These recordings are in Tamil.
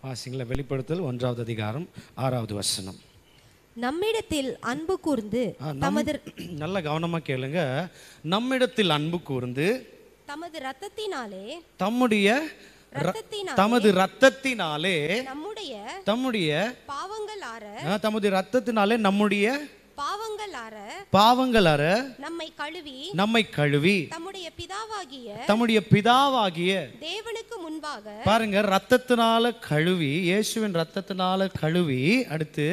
வாசிங்கள வெளிப்படுத்தல் 1வது அதிகாரம் 6வது வசனம். நம்மிடத்தில் அன்பு கூர்ந்து தமது நல்ல கவனமா கேளுங்க. நம்மிடத்தில் அன்பு கூர்ந்து தமது இரத்தத்தினாலே தமது இரத்தத்தினாலே நம்முடைய பாவங்கள் அற நம்மை கழுவி தம்முடைய பிதாவாகிய தேவனுக்கு முன்பாக பாருங்க, இரத்தத்தினால கழுவி, இயேசுவின் இரத்தத்தினால கழுவி, அடுத்து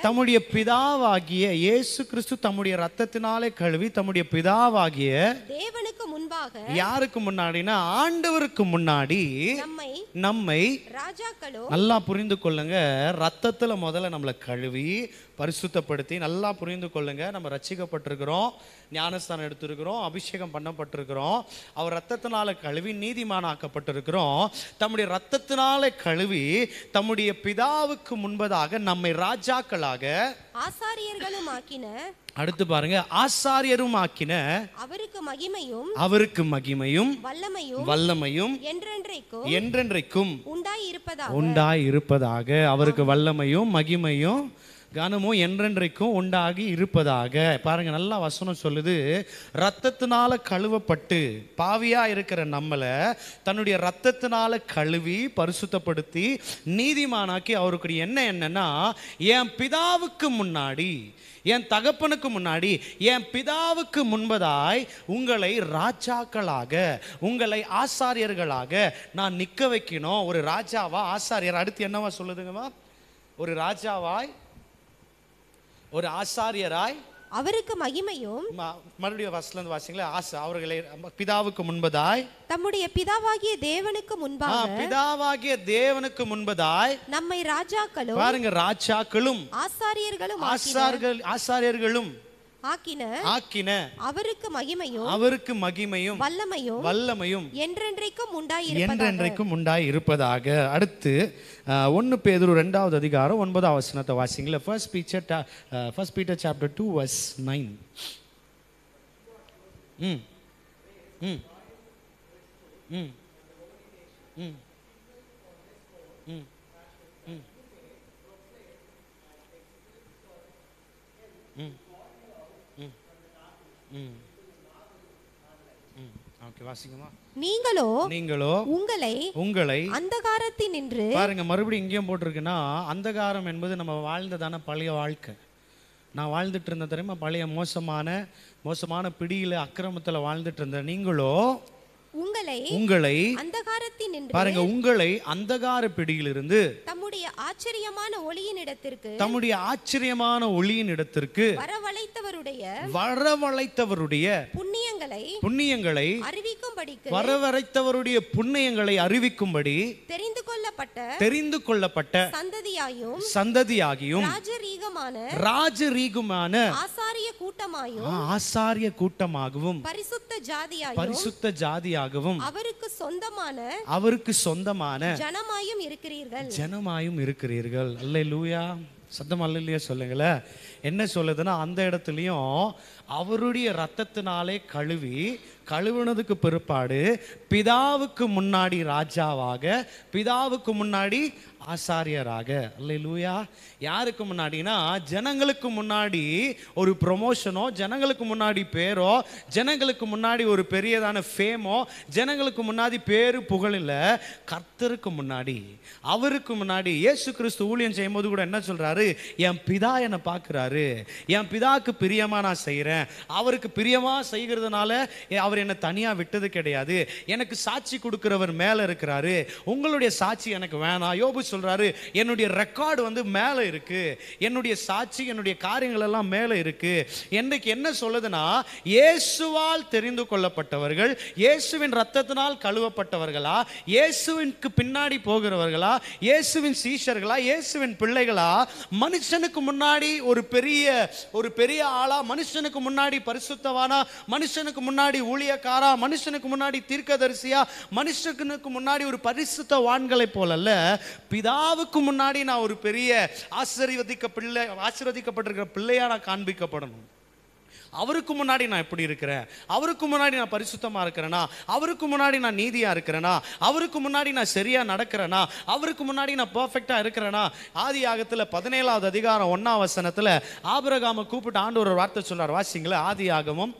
தம்முடைய பிதாவாகிய இயேசு கிறிஸ்து தம்முடைய இரத்தத்தினாலே கழுவி தம்முடைய பிதாவாகிய தேவனுக்கு முன்பாக, யாருக்கு முன்னாடினா ஆண்டவருக்கு முன்னாடி நம்மை ராஜாக்களோ, நல்லா புரிந்து கொள்ளுங்க, ரத்தத்துல முதல்ல நம்மளை கழுவி பரிசுத்தப்படுத்தி, நல்லா புரிந்து கொள்ளுங்க, நம்ம ரட்சிக்கப்பட்டிருக்கிறோம், ஞானஸ்தானம் எடுத்திருக்கிறோம், அபிஷேகம் பண்ணப்பட்டிருக்கிறோம், அவர் ரத்தத்தினால கழுவி நீதிமானாக்கப்பட்டிருக்கிறோம். தம்முடைய ரத்தத்தினால கழுவி தம்முடைய பிதாவுக்கு முன்பதாக நம்மை ராஜாக்களாக ஆசாரியர்களும் ஆக்கின, அடுத்து பாருங்க, ஆசாரியரும் ஆக்கின அவருக்கு மகிமையும் வல்லமையும் என்றென்றைக்கும் உண்டாயிருப்பதாக. அவருக்கு வல்லமையும் மகிமையும் கனமும் என்றென்றைக்கும் உண்டாகி இருப்பதாக. பாருங்க, நல்லா வசனம் சொல்லுது, ரத்தத்தினால கழுவப்பட்டு பாவியா இருக்கிற நம்மளை தன்னுடைய ரத்தத்தினால கழுவி பரிசுத்தப்படுத்தி நீதிமானாக்கி அவருக்கு என்னன்னா, என் பிதாவுக்கு முன்னாடி, என் தகப்பனுக்கு முன்னாடி, என் பிதாவுக்கு முன்பதாய் உங்களை ராஜாக்களாக, உங்களை ஆசாரியர்களாக நான் நிற்க வைக்கணும். ஒரு ராஜாவா ஆசாரியர், அடுத்து என்னவா சொல்லுதுங்கம்மா, ஒரு ராஜாவாய் ஒரு ஆசாரியராய் அவருக்கு மகிமையும், மறுபடியும் வசனம் வாசிங்களா, அவர்களை பிதாவுக்கு முன்பதாய் தம்முடைய பிதாவாகிய தேவனுக்கு முன்பாக, பிதாவாகிய தேவனுக்கு முன்பதாய் நம்மை ராஜாக்களும், பாருங்க, ராஜாக்களும் ஆசாரியர்களும் ஆக்கின அவருக்கு மகிமையும் வல்லமையும் என்றென்றைக்கும் உண்டாயிருப்பதாக. அடுத்து 1 பேதுரு 2வது அதிகாரம் 9வது வசனத்தை வாசிங்களா. First Peter chapter 2 verse 9. ம் ம் ம் ம் ம் ம் நீங்களோ உங்களை அந்தகாரத்தினின்று, பாருங்க, மறுபடியும் இங்கேயும் போட்டிருக்குன்னா, அந்தகாரம் என்பது நம்ம வாழ்ந்ததான பழைய வாழ்க்கை. நான் வாழ்ந்துட்டு இருந்த தெரியுமா, பழைய மோசமான பிடியில அக்கிரமத்துல வாழ்ந்துட்டு இருந்த நீங்களோ உங்களை அந்தகாரத்தினின்று, பாருங்க, உங்களை அந்தகார பிடியிலிருந்து தம்முடைய ஆச்சரியமான ஒளியின் இடத்திற்கு வரவழைத்தவருடைய புண்ணியங்களை அறிவிக்கும்படி தெரிந்து கொள்ளப்பட்ட சந்ததியாகியும் ராஜரீகமான ஆசாரிய கூட்டமாகவும் பரிசுத்த ஜாதியாகவும் அவருக்கு சொந்தமான ஜனமாயும் இருக்கிறீர்கள். அல்லேலூயா. சத்தம் அல்லேலூயா சொல்லுங்களேன். என்ன சொல்லுதுன்னா, அந்த இடத்துலையும் அவருடைய ரத்தத்தினாலே கழுவுனதுக்கு பிற்பாடு பிதாவுக்கு முன்னாடி ராஜாவாக, பிதாவுக்கு முன்னாடி ஆசாரியராக. அல்லேலூயா. யாருக்கு முன்னாடினா, ஜனங்களுக்கு முன்னாடி ஒரு ப்ரொமோஷனோ, ஜனங்களுக்கு முன்னாடி பேரோ, ஜனங்களுக்கு முன்னாடி ஒரு பெரியதான ஃபேமோ, ஜனங்களுக்கு முன்னாடி பேரு புகழ் இல்லை, கர்த்தருக்கு முன்னாடி, அவருக்கு முன்னாடி. இயேசு கிறிஸ்து ஊழியம் செய்யும் போது கூட என்ன சொல்றாரு, என் பிதா என்னை பார்க்கிறாரு, என் பிதாவுக்கு பிரியமா நான் செய்கிறேன், அவருக்கு பிரியமா செய்கிறதுனால அவர் என்னை தனியா விட்டது கிடையாது, எனக்கு சாட்சி கொடுக்கிறவர் மேல இருக்கிறாரு, உங்களுடைய சாட்சி எனக்கு வேணாம். யோபு சொல்றாரு, என்னுடைய ரெக்கார்டு வந்து மேல இருக்கு, என்னுடைய சாட்சி, என்னுடைய காரியங்கள் எல்லாம் மேல இருக்கு. என்னைக்கு என்ன சொல்லுதுன்னா, இயேசுவால் தெரிந்து கொள்ளப்பட்டவர்கள், இயேசுவின் ரத்தத்தினால் கழுவப்பட்டவர்களா, இயேசுவிற்கு பின்னாடி போகிறவர்களா, இயேசுவின் சீஷர்களா, இயேசுவின் பிள்ளைகளா, மனுஷனுக்கு முன்னாடி ஒரு பெரிய ஆளா, மனுஷனுக்கு முன்னாடி பரிசுத்தவானா, மனுஷனுக்கு முன்னாடி ஊழியக்காரா, மனுஷனுக்கு முன்னாடி தீர்க்கதரிசியா, மனுஷனுக்கு முன்னாடி ஒரு பரிசுத்தவான்களை போல அல்ல, பிதாவுக்கு முன்னாடி நான் ஒரு பெரிய ஆசீர்வதிக்கப்பட்டிருக்கிற பிள்ளையா நான் காண்பிக்கப்படணும். அவருக்கு முன்னாடி நான் எப்படி இருக்கிறேன், அவருக்கு முன்னாடி நான் பரிசுத்தமா இருக்கிறேனா, அவருக்கு முன்னாடி நான் நீதியா இருக்கிறேனா, அவருக்கு முன்னாடி நான் சரியா நடக்கிறேனா, அவருக்கு முன்னாடி நான் பெர்ஃபெக்ட்டா இருக்கிறேனா. ஆதியாகத்துல 17வது அதிகாரம் 1ஆம் வசனத்துல ஆபிரகாமை கூப்பிட்டு ஆண்டவர் ஒரு வார்த்தை சொல்றார். வாசிங்களா, ஆதியாகமம்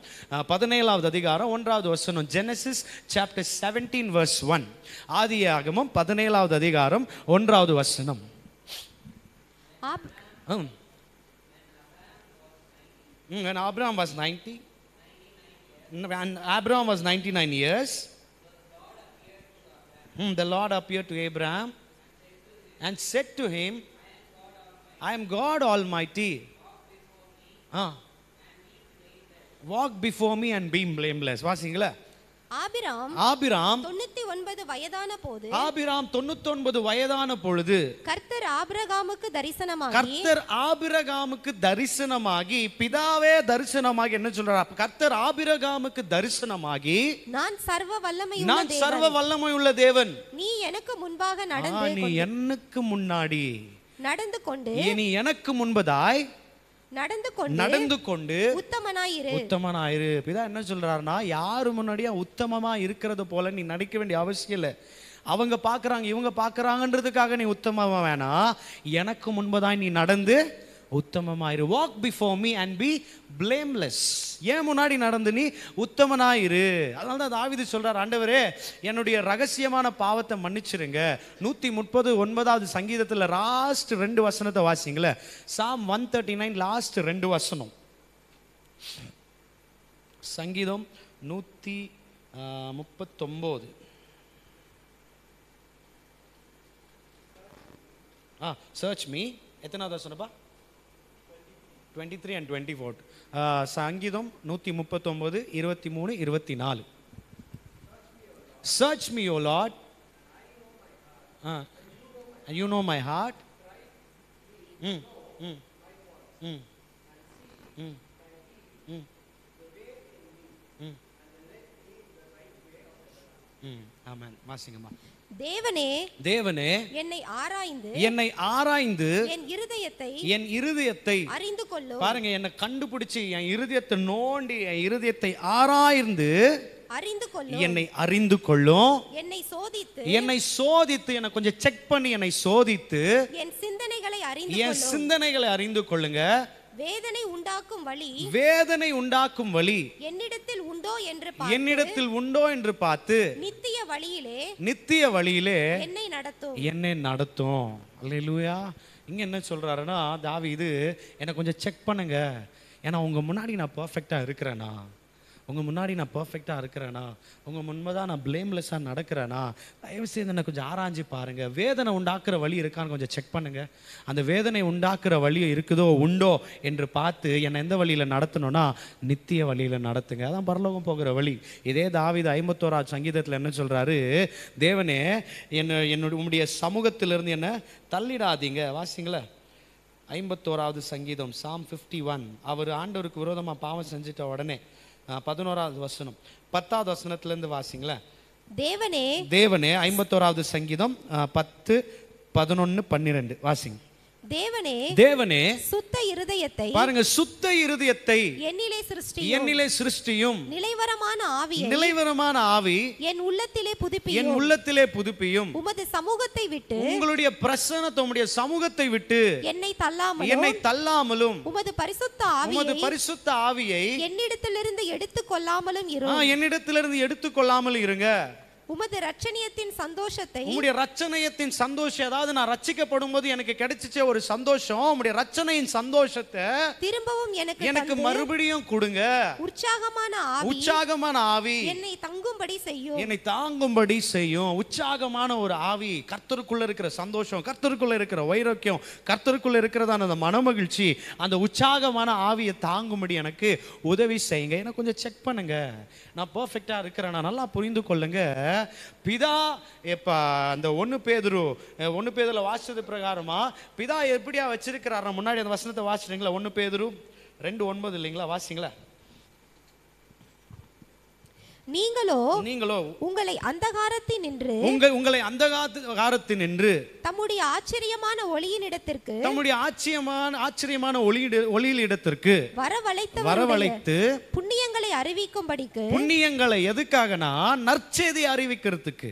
17வது அதிகாரம் 1வது வசனம். Genesis chapter 17 verse 1. ஆதியாகமம் 17வது அதிகாரம் 1வது வசனம். When Abraham was 90, when Abraham was 99 years, the Lord appeared to Abraham and said to him, I am God Almighty. Walk before me and be blameless. வாசிங்களா, Abram 99 வயதான போது, ஆபிராம் 99 வயதான பொழுது கர்த்தர் ஆபிரகாமுக்கு தரிசனமாகி பிதாவே தரிசனமாகி என்ன சொல்றார்? கர்த்தர் ஆபிரகாமுக்கு தரிசனமாகி, நான் சர்வ வல்லமை உள்ள தேவன், நீ எனக்கு முன்பாக நீ எனக்கு முன்னாடி நடந்து கொண்டு, நீ எனக்கு முன்பதாய் நடந்து கொண்டு உத்தமனாயிரு. பிதா என்ன சொல்றாருன்னா, யாரு முன்னாடியா உத்தமமா இருக்கிறது போல நீ நடிக்க வேண்டிய அவசியம் இல்லை. அவங்க பாக்குறாங்க இவங்க பாக்குறாங்கன்றதுக்காக நீ உத்தமமா வேணாம், எனக்கு முன்பதாய் நீ நடந்து உத்தமமாயிரு. Walk before me and be blameless. ஏன் முன்னாடி நடந்து நீ உத்தமனாயிரு. அதனால தான் தாவீது சொல்றார், ஆண்டவரே என்னுடைய ரகசியமான பாவத்தை மன்னிச்சிருங்க. 139வது சங்கீதத்துல லாஸ்ட் 2 வசனத்தை வாசிங்களே. Psalm 139 லாஸ்ட் 2 வசனம். சங்கீதம் 139. Search me. எத்தனாவது வசனப்பா? 23 and 24. சங்கீதம் 139 23 24. Search me, O Lord, and you know my heart. Amen. வாசிங்கம்மா. தேவனே என்னை ஆராய்ந்து என் இருதயத்தை அறிந்து கொள்ளும். பாருங்க, என்னை கண்டுபிடிச்சு என் இருதயத்தை நோண்டி என் இருதயத்தை ஆராய்ந்து என்னை அறிந்து கொள்ளும். என்னை சோதித்து என்னை கொஞ்சம் செக் பண்ணி என்னை சோதித்து என் சிந்தனைகளை அறிந்து கொள்ளுங்க. வேதனை உண்டாக்கும் வழி என்னிடத்தில் உண்டோ என்று பார்த்து நித்திய வழியிலே என்னை நடத்தும். அல்லேலூயா. இங்க என்ன சொல்றாருன்னா, தாவீது என்னை கொஞ்சம் செக் பண்ணுங்க, ஏன்னா உங்க முன்னாடி நான் பெர்ஃபெக்ட்டா இருக்கிறேனா, உங்க முன்னாடி நான் பெர்ஃபெக்ட்டா இருக்கிறேனா, உங்க முன்பதான் நான் பிளேம்லெஸ்ஸா நடக்கிறேனா, தயவு செய்து என்ன கொஞ்சம் ஆராய்ஞ்சு பாருங்க. வேதனை உண்டாக்குற வழி இருக்கான்னு கொஞ்சம் செக் பண்ணுங்க. அந்த வேதனை உண்டாக்குற வழி இருக்குதோ உண்டோ என்று பார்த்து என்னை எந்த வழியில நடத்தணும்னா நித்திய வழியில நடத்துங்க. அதான் பரலோகம் போகிற வழி. இதே தாவீது 51வது சங்கீதத்தில் என்ன சொல்றாரு? தேவனே உம்முடைய சமூகத்திலிருந்து என்ன தள்ளிடாதீங்க. வாசிங்களா, 51வது சங்கீதம் Psalm 51. அவர் ஆண்டவருக்கு விரோதமா பாவம் செஞ்சிட்ட உடனே 11வது வசனம் 10வது வசனத்திலிருந்து வாசிங்களா. தேவனே 51வது சங்கீதம் 10 11 12 வாசிங்க. தேவனே சுத்த இருதயத்தை, பாருங்க, சுத்த இருதயத்தை என்னிலே சிருஷ்டியும், நிலைவரமான ஆவி என் உள்ளத்திலே புதுப்பியும். உமது சமூகத்தை விட்டு, உங்களுடைய பிரசன்னத்தை, உம்முடைய சமூகத்தை விட்டு என்னை தள்ளாமலும் உமது பரிசுத்த ஆவியை என்னிடத்திலிருந்து எடுத்துக்கொள்ளாமலும் இருங்க. உமது ரட்சணியத்தின் சந்தோஷத்தை, உம்முடைய ரட்சணியத்தின் சந்தோஷம், அதாவது நான் ரட்சிக்கப்படும் போது எனக்கு கிடைச்சிச்ச ஒரு சந்தோஷம், உம்முடைய ரட்சணையின் சந்தோஷத்தை திரும்பவும் எனக்கு மறுபடியும் கொடுங்க. உற்சாகமான ஆவி என்னை தாங்கும்படி செய்யும். உற்சாகமான ஒரு ஆவி, கர்த்தருக்குள்ள இருக்கிற சந்தோஷம், கர்த்தருக்குள்ள இருக்கிற வைராக்கியம், கர்த்தருக்குள்ள இருக்கிறதான அந்த மனமகிழ்ச்சி, அந்த உற்சாகமான ஆவியை தாங்கும்படி எனக்கு உதவி செய்யுங்க. எனக்கு கொஞ்சம் செக் பண்ணுங்க, நான் பெர்ஃபெக்ட்டா இருக்கிறேன். நல்லா புரிந்து கொள்ளுங்க. பிதா இப்ப அந்த 1 பேதுருல வாசிச்சது பிரகாரமா பிதா எப்படியா வச்சிருக்கிறார்? முன்னாடி அந்த வசனத்தை வாசிச்சீங்களா? 1 பேதுரு 2:9 இல்லைங்களா? வாசிங்களா. நீங்களோ உங்களை அந்தகாரத்தினின்று தம்முடைய ஆச்சரியமான ஒளியின் இடத்திற்கு வரவழைத்து புண்ணியங்களை அறிவிக்கும்படிக்கு. புண்ணியங்களை எதுக்காகனா நற்செய்தி அறிவிக்கிறதுக்கு,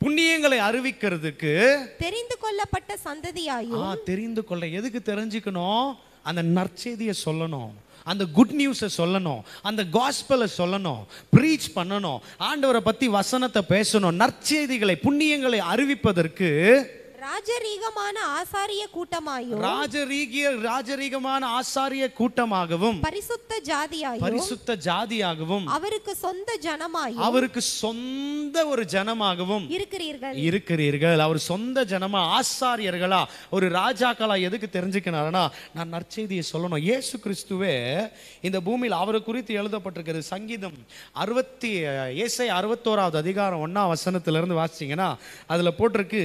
புண்ணியங்களை அறிவிக்கிறதுக்கு தெரிந்து கொள்ளப்பட்ட சந்ததியாயும். தெரிந்து கொள்ள எதுக்கு தெரிஞ்சுக்கணும்? அந்த நற்செய்தியை சொல்லணும், அந்த குட் நியூஸை சொல்லணும், அந்த காஸ்பலை சொல்லணும், ப்ரீச் பண்ணணும், ஆண்டவரை பத்தி வசனத்தை பேசணும். நற்செய்திகளை புண்ணியங்களை அறிவிப்பதற்கு ராஜரீகமான ஆசாரிய கூட்டமாயும் ராஜரீகமான ஆசாரிய கூட்டமாகவும் பரிசுத்த ஜாதியாகவும் அவருக்கு சொந்த ஒரு ஜனமாகவும் இருக்கிறீர்கள். அவர் சொந்த ஜனமா, ஆசாரியர்களா, ஒரு ராஜாக்களா. எதுக்கு தெரிஞ்சுக்கணும்னா நான் நற்செய்தியை சொல்லணும். இயேசு கிறிஸ்துவே இந்த பூமியில் அவரை குறித்து எழுதப்பட்டிருக்கிறது. சங்கீதம் 61 அதிகாரம் 1 வசனத்திலிருந்து வாசிச்சீங்கன்னா அதுல போட்டிருக்கு,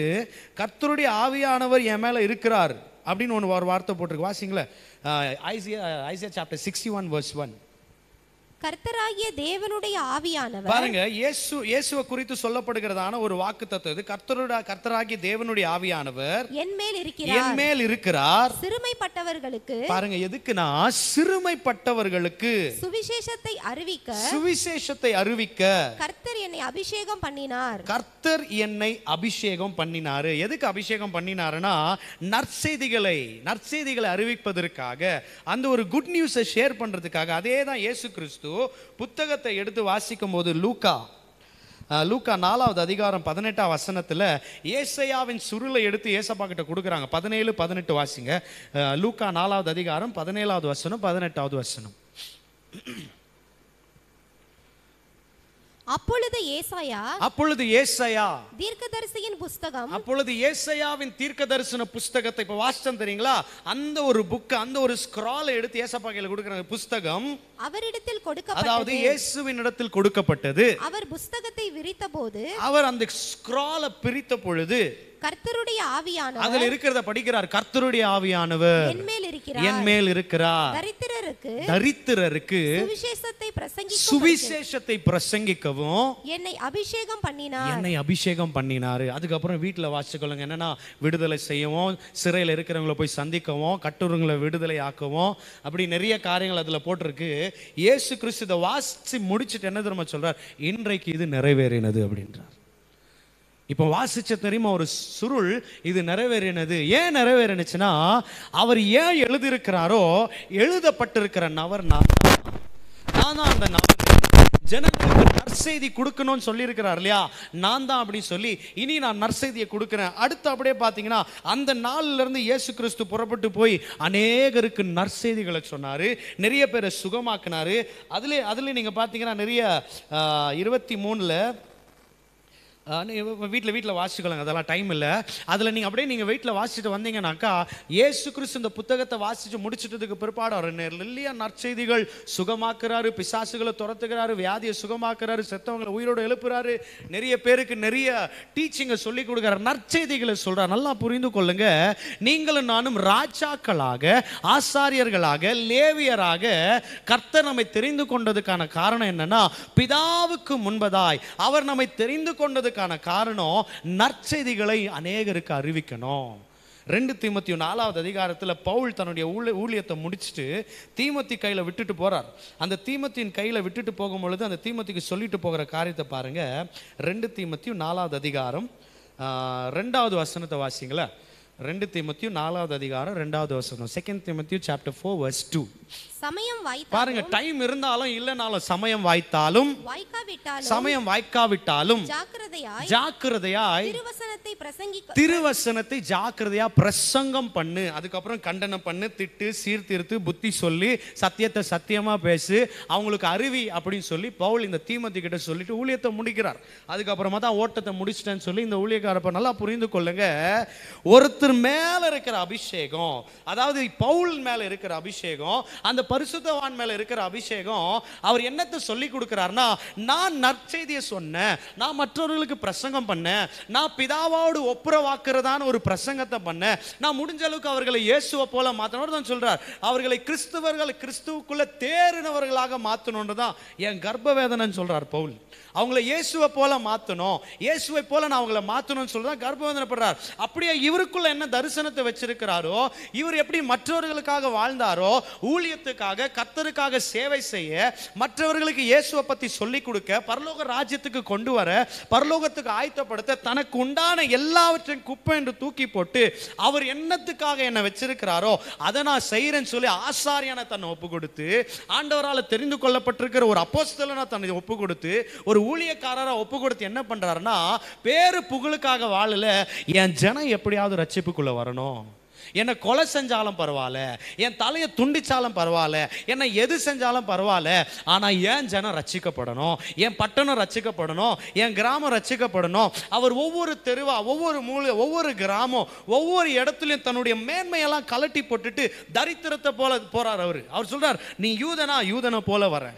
கர்த்தருடைய ஆவியானவர் என் மேல இருக்கிறார் அப்படின்னு ஒரு வார்த்தை போட்டிருக்கு. வாசிங்களேன், ஐசியா சாப்டர் 61 verse 1. கர்த்தராகிய தேவனுடைய ஆவியானவர். பாருங்க, இயேசுவை குறித்து சொல்லப்படுகிறதான ஒரு வாக்குத்தத்தம். கர்த்தராகிய தேவனுடைய ஆவியானவர் என் மேல் இருக்கிறார். சிறுமைப்பட்டவர்களுக்கு, பாருங்க எதுக்குன்னா சிறுமைப்பட்டவர்களுக்கு சுவிசேஷத்தை அறிவிக்க கர்த்தர் என்னை அபிஷேகம் பண்ணினார். எதுக்கு அபிஷேகம் பண்ணினாருன்னா நற்செய்திகளை அறிவிப்பதற்காக, அந்த ஒரு குட் நியூஸை ஷேர் பண்றதுக்காக. அதே தான் இயேசு கிறிஸ்து புத்தகத்தை எடுத்து வாசிக்கும் போது லூக்கா 4வது அதிகாரம் 18 வசனத்துல ஏசாயாவின் சுருளை எடுத்து ஏசப்பா கிட்ட கொடுக்குறாங்க. 17-18 வாசிங்க. லூக்கா 4வது அதிகாரம் 17வது வசனம் 18வது வசனம். அப்பொழுது ஏசாயா தீர்க்கதரிசியின் புத்தகம், அப்பொழுது ஏசாயாவின் தீர்க்கதரிசன புத்தகத்தை இப்ப வாசிச்சோம் தெரியுங்களா, அந்த ஒரு புக், அந்த ஒரு ஸ்க்ராலை எடுத்து ஏசப்பா கையில கொடுக்கறாங்க. புத்தகம் அவரிடத்தில் கொடுக்கப்பட்டது, அதாவது இயேசுவின் இடத்தில் கொடுக்கப்பட்டது. அவர் புத்தகத்தை விரித்தபோது, அவர் அந்த ஸ்க்ராலை பிரித்த பொழுது கர்த்தருடைய ஆவியானவர், அதில் இருக்கிறத படிக்கிறார். கர்த்தருடைய ஆவியானவர் என் மேல் இருக்கிறார். தரித்திரருக்கு சுவிசேஷத்தை பிரசங்கிக்கவும் என்னை அபிஷேகம் பண்ணினார். அதுக்கப்புறம் வீட்டில் வாசிக்கொள்ளுங்க, என்னன்னா விடுதலை செய்யவும், சிறையில் இருக்கிறவங்களை போய் சந்திக்கவும், கட்டுறவங்களை விடுதலை ஆக்கவும், அப்படி நிறைய காரியங்கள் அதுல போட்டிருக்கு. இயேசு கிறிஸ்து இதை வாசிச்சு முடிச்சுட்டு என்ன தெரியுமா சொல்றார்? இன்றைக்கு இது நிறைவேறினது அப்படின்றார். இப்போ வாசிச்ச தெரியுமா ஒரு சுருள், இது நிறைவேறினது. ஏன் நிறைவேறினுச்சுன்னா, அவர் ஏன் எழுதியிருக்கிறாரோ, எழுதப்பட்டிருக்கிற நபர் நான் தான் அந்த நபர். ஜனங்களுக்கு நற்செய்தி கொடுக்கணும்னு சொல்லி இருக்கிறார் இல்லையா, நான் தான் அப்படின்னு சொல்லி இனி நான் நற்செய்தியை கொடுக்கிறேன். அடுத்து அப்படியே பார்த்தீங்கன்னா அந்த நாள்ல இருந்து இயேசு கிறிஸ்து புறப்பட்டு போய் அநேகருக்கு நற்செய்திகளை சொன்னாரு, நிறைய பேரை சுகமாக்குனாரு. அதுல நீங்க பார்த்தீங்கன்னா நிறைய 23ல வீட்டில் வாசிக்கலாங்க, அதெல்லாம் டைம் இல்லை. அதில் நீங்கள் அப்படியே நீங்கள் வீட்டில் வாசிச்சுட்டு வந்தீங்கன்னாக்கா, இயேசு கிறிஸ்து இந்த புத்தகத்தை வாசித்து முடிச்சுட்டதுக்கு பிற்பாடு அவர் நிறைய நற்செய்திகள் சுகமாக்குறாரு, பிசாசுகளை துரத்துக்கிறாரு, வியாதியை சுகமாக்குறாரு, செத்தவங்களை உயிரோடு எழுப்புறாரு, நிறைய பேருக்கு நிறைய டீச்சிங்கை சொல்லி கொடுக்குறாரு, நற்செய்திகளை சொல்கிறார். நல்லா புரிந்து கொள்ளுங்க, நீங்களும் நானும் ராஜாக்களாக, ஆசாரியர்களாக, லேவியராக கர்த்தர் நம்மை தெரிந்து கொண்டதுக்கான காரணம் என்னன்னா, பிதாவுக்கு முன்பதாய் அவர் நம்மை தெரிந்து கொண்டது காரணம் நற்செய்திகளை அநேகருக்கு அறிவிக்கணும். 2 தீமோத்தேயு 4வது அதிகாரத்தில் பவுல் தன்னுடைய ஊழியத்தை முடிச்சுட்டு தீமோத்தி கையில விட்டுட்டு போறார். அந்த தீமோத்தியின் கையில விட்டுட்டு போகும்பொழுது அந்த தீமோத்திக்கு சொல்லிட்டு போகிற காரியத்தை பாருங்க. 2 தீமோத்தேயு 4வது அதிகாரம் 2வது வசனத்தை வாசிங்களா. 2 தீமோத்தேயு 4வது அதிகாரம் 2வது வசனம். 2 Timothy chapter 4 verse 2. பாருங்க, டைம் இருந்தாலும் இல்லனாலும், சமயம் வாய்த்தாலும் சமயம் வாய்க்காவிட்டாலும் ஜாக்கிரதையாய் திருவசனத்தை ஜாக்கிரதையா பிரசங்கம் பண்ணு. அதுக்கப்புறம் கண்டனம் பண்ணு, திட்டு, சீர்திருத்து, புத்தி சொல்லி, சத்தியத்தை சத்தியமா பேசு, அவங்களுக்கு அறிவி அப்படின்னு சொல்லி பவுல் இந்த தீமோத்தி கிட்ட சொல்லிட்டு ஊழியத்தை முடிக்கிறார். அதுக்கப்புறமா தான் ஓட்டத்தை முடிச்சிட்டேன்னு சொல்லி இந்த ஊழியக்காரப்ப நல்லா புரிந்து கொள்ளுங்க. ஒருத்தர் ஒருத்தர் மேல இருக்கிற அபிஷேகம், அதாவது பவுல் மேல இருக்கிற அபிஷேகம், அந்த பரிசுத்தவான் மேல இருக்கிற அபிஷேகம், அவர் என்னத்தை சொல்லி கொடுக்கிறார்னா, நான் நற்செய்தியை சொன்னேன், நான் மற்றவர்களுக்கு பிரசங்கம் பண்ணேன், நான் பிதாவோடு ஒப்புரவாக்குறதான ஒரு பிரசங்கத்தை பண்ணேன், நான் முடிஞ்ச அளவுக்கு அவர்களை இயேசுவை போல மாற்றணும் தான் சொல்றார். அவர்களை கிறிஸ்துவுக்குள்ள தேறினவர்களாக மாற்றணும்னு தான் என் கர்ப்ப வேதனைன்னு சொல்றார் பவுல். அவங்கள இயேசுவை போல மாற்றணும், இயேசுவை போல நான் அவங்கள மாற்றணும்னு சொல்றதான் கர்ப்பவேதனைப்படுறார். அப்படியே இவருக்குள்ள என்ன தரிசனத்தை வச்சிருக்கிறாரோ, இவர் எப்படி மற்றவர்களுக்காக வாழ்ந்தாரோ, ஊழியத்துக்காக கர்த்தருக்காக சேவை செய்ய, மற்றவர்களுக்கு இயேசுவை பத்தி சொல்லி கொடுக்க, பரலோக ராஜ்யத்துக்கு கொண்டு வர, பரலோகத்துக்கு ஆயத்தப்படுத்த, தனக்கு உண்டான எல்லாவற்றையும் குப்பை என்று தூக்கி போட்டு அவர் என்னத்துக்காக என்ன வச்சிருக்கிறாரோ அதை நான் செய்யறேன்னு சொல்லி ஆசாரியனை தன்னை ஒப்பு கொடுத்து, ஆண்டவரால் தெரிந்து கொள்ளப்பட்டிருக்கிற ஒரு அப்போஸ்தலனை தன்னை ஒப்பு கொடுத்து, ஒரு ஊழியக்காரரை ஒப்பு கொடுத்து என்ன பண்றாருன்னா, பேரு புகழுக்காக வாழல, என் ஜனம் எப்படியாவது ரட்சிப்புக்குள்ள வரணும், என்னை கொலை செஞ்சாலும் பரவாயில்ல, என் தலையை துண்டிச்சாலும் பரவாயில்ல, என்னை எது செஞ்சாலும் பரவாயில்ல, ஆனா என் ஜனம் ரட்சிக்கப்படணும், என் பட்டணம் ரட்சிக்கப்படணும், என் கிராமம் ரட்சிக்கப்படணும். அவர் ஒவ்வொரு தெருவா, ஒவ்வொரு மூலை, ஒவ்வொரு கிராமம், ஒவ்வொரு இடத்துலையும் தன்னுடைய மேன்மையெல்லாம் கலட்டி போட்டுட்டு தரித்திரத்தை போல போறார். அவர் சொல்றார், நீ யூதனை போல வர,